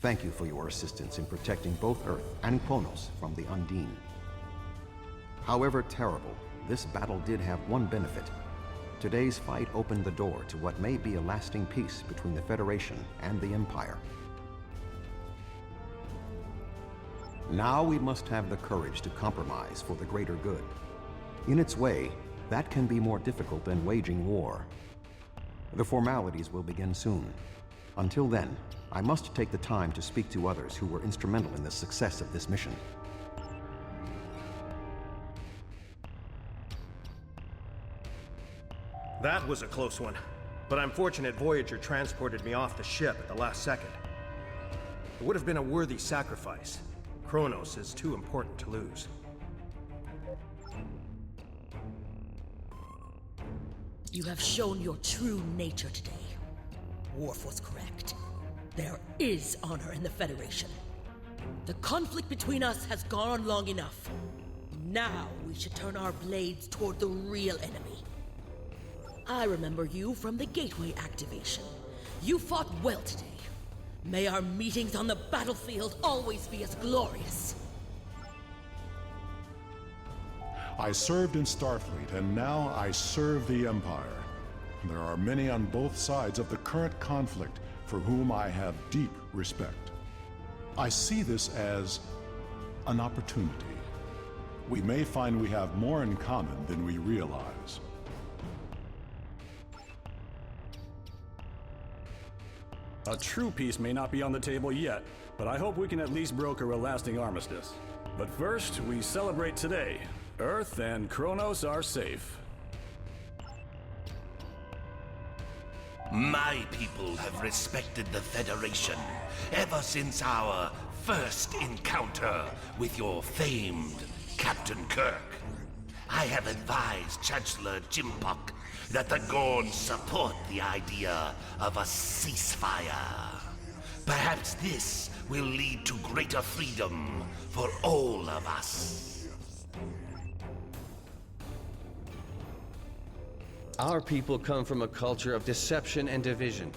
Thank you for your assistance in protecting both Earth and Kronos from the Undine. However terrible, this battle did have one benefit. Today's fight opened the door to what may be a lasting peace between the Federation and the Empire. Now we must have the courage to compromise for the greater good. In its way, that can be more difficult than waging war. The formalities will begin soon. Until then, I must take the time to speak to others who were instrumental in the success of this mission. That was a close one, but I'm fortunate Voyager transported me off the ship at the last second. It would have been a worthy sacrifice. Kronos is too important to lose. You have shown your true nature today. Worf was correct. There is honor in the Federation. The conflict between us has gone on long enough. Now we should turn our blades toward the real enemy. I remember you from the Gateway activation. You fought well today. May our meetings on the battlefield always be as glorious. I served in Starfleet, and now I serve the Empire. There are many on both sides of the current conflict for whom I have deep respect. I see this as an opportunity. We may find we have more in common than we realize. A true peace may not be on the table yet, but I hope we can at least broker a lasting armistice. But first, we celebrate today. Earth and Kronos are safe. My people have respected the Federation ever since our first encounter with your famed Captain Kirk. I have advised Chancellor Jimpuck that the Gorn support the idea of a ceasefire. Perhaps this will lead to greater freedom for all of us. Our people come from a culture of deception and division.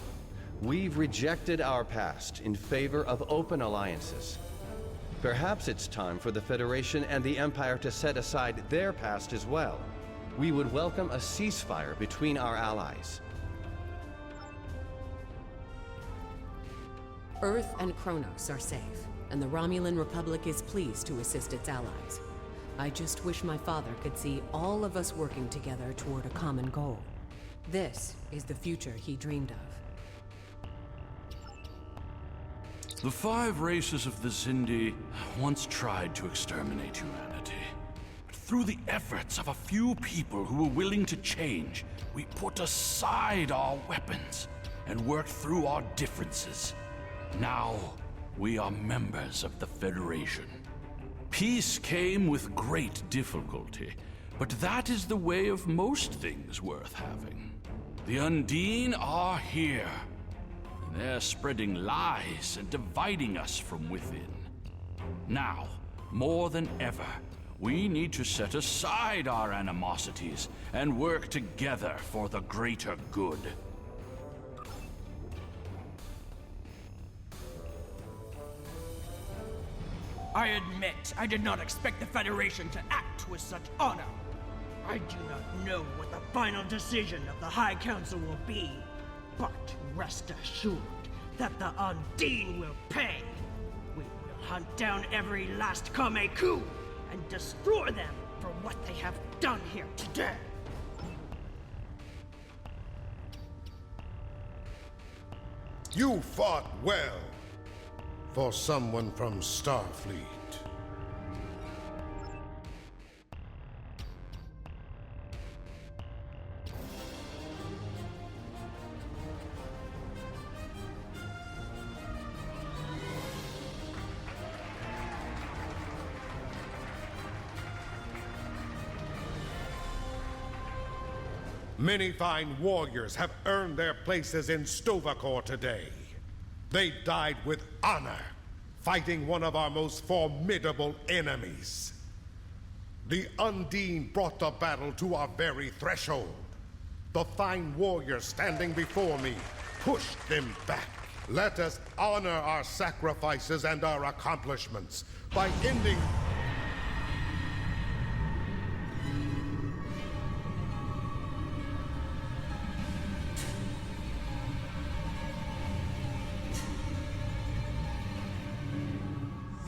We've rejected our past in favor of open alliances. Perhaps it's time for the Federation and the Empire to set aside their past as well. We would welcome a ceasefire between our allies. Earth and Kronos are safe, and the Romulan Republic is pleased to assist its allies. I just wish my father could see all of us working together toward a common goal. This is the future he dreamed of. The 5 races of the Xindi once tried to exterminate humanity. But through the efforts of a few people who were willing to change, we put aside our weapons and worked through our differences. Now, we are members of the Federation. Peace came with great difficulty, but that is the way of most things worth having. The Undine are here. They're spreading lies and dividing us from within. Now, more than ever, we need to set aside our animosities and work together for the greater good. I admit, I did not expect the Federation to act with such honor. I do not know what the final decision of the High Council will be, but rest assured that the Undine will pay. We will hunt down every last Kameku and destroy them for what they have done here today. You fought well for someone from Starfleet. Many fine warriors have earned their places in Sto-vo-kor today. They died with honor, fighting one of our most formidable enemies. The Undine brought the battle to our very threshold. The fine warriors standing before me pushed them back. Let us honor our sacrifices and our accomplishments by ending...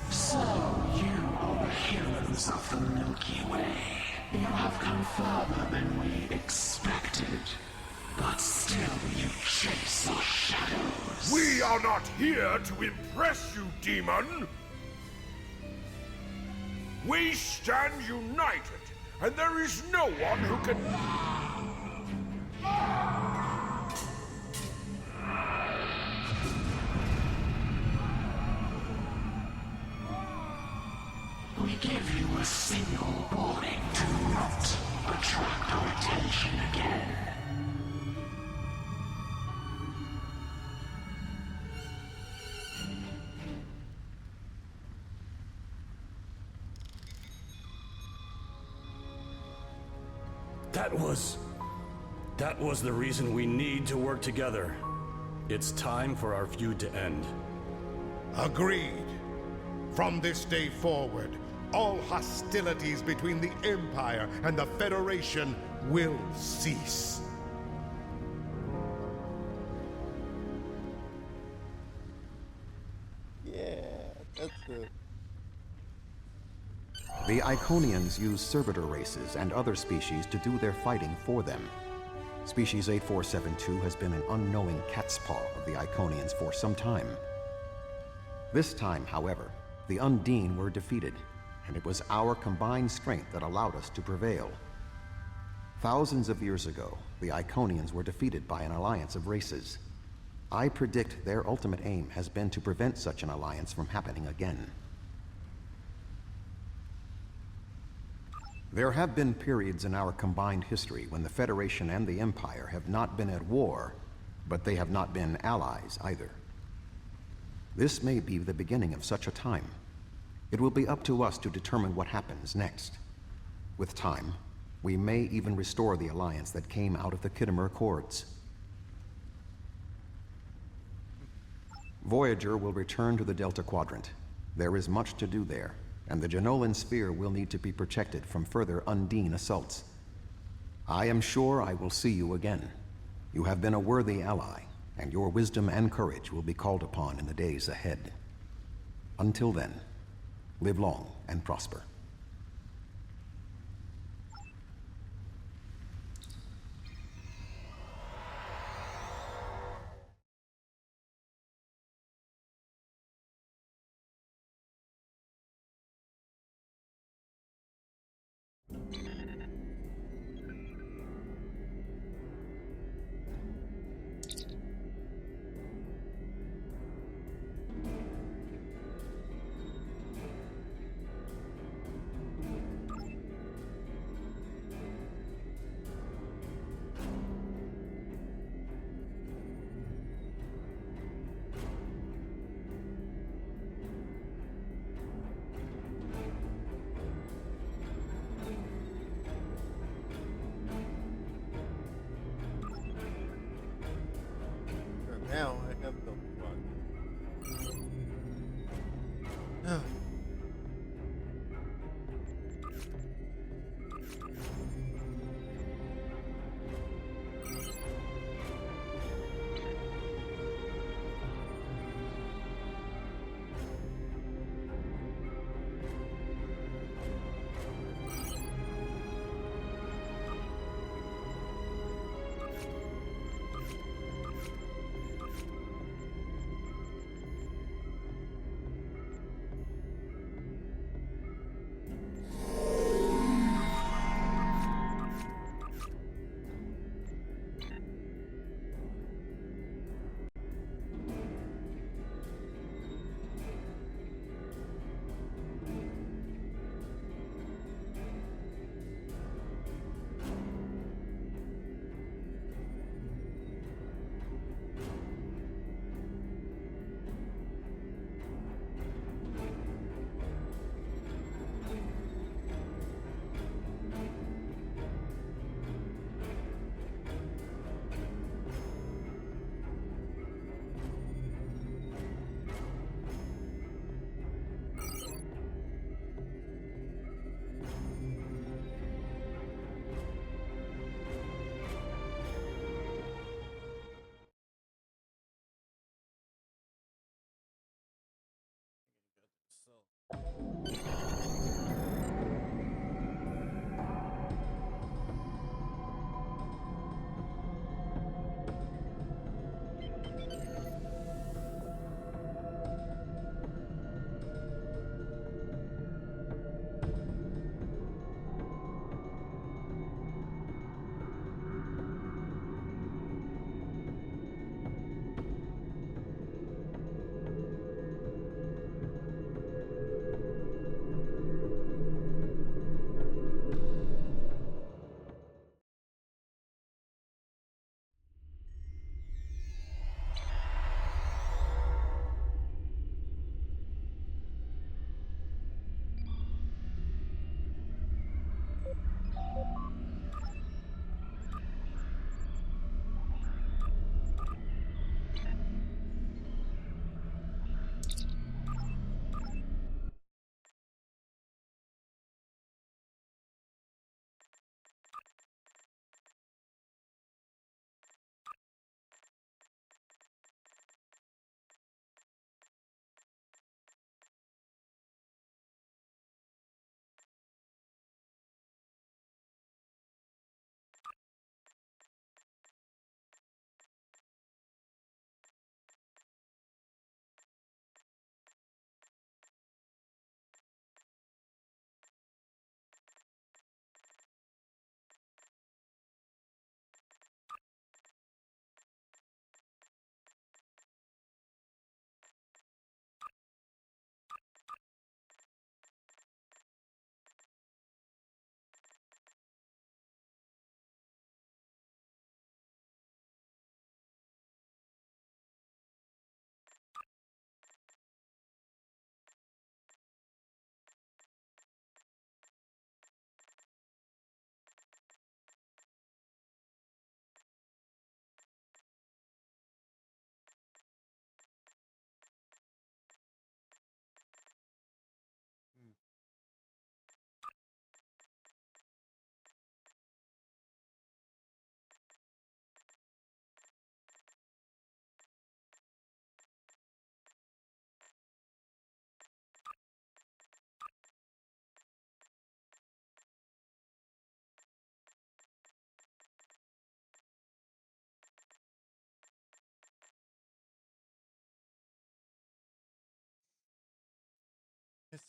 So, you are humans of the Milky Way. You have come further than we expected. But still you chase our shadows. We are not here to impress you, demon! We stand united, and there is no one who can... We give you a single warning to not attract our attention again. That was the reason we need to work together. It's time for our feud to end. Agreed. From this day forward, all hostilities between the Empire and the Federation will cease. Yeah, that's it. The Iconians use servitor races and other species to do their fighting for them. Species 8472 has been an unknowing cat's paw of the Iconians for some time. This time, however, the Undine were defeated, and it was our combined strength that allowed us to prevail. Thousands of years ago, the Iconians were defeated by an alliance of races. I predict their ultimate aim has been to prevent such an alliance from happening again. There have been periods in our combined history when the Federation and the Empire have not been at war, but they have not been allies either. This may be the beginning of such a time. It will be up to us to determine what happens next. With time, we may even restore the alliance that came out of the Khitomer Accords. Voyager will return to the Delta Quadrant. There is much to do there, and the Jenolan Sphere will need to be protected from further Undine assaults. I am sure I will see you again. You have been a worthy ally, and your wisdom and courage will be called upon in the days ahead. Until then, live long and prosper.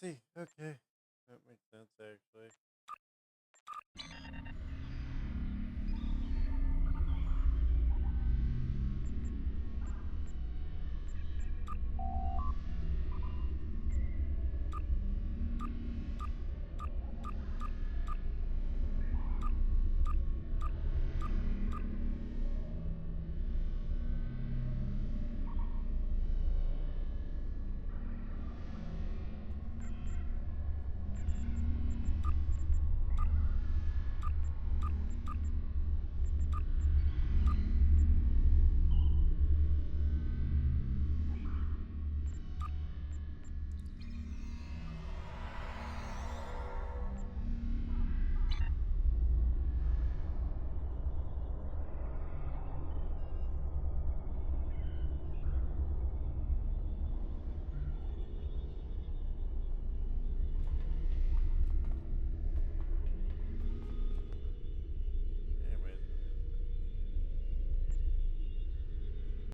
see. Okay. That makes sense, actually.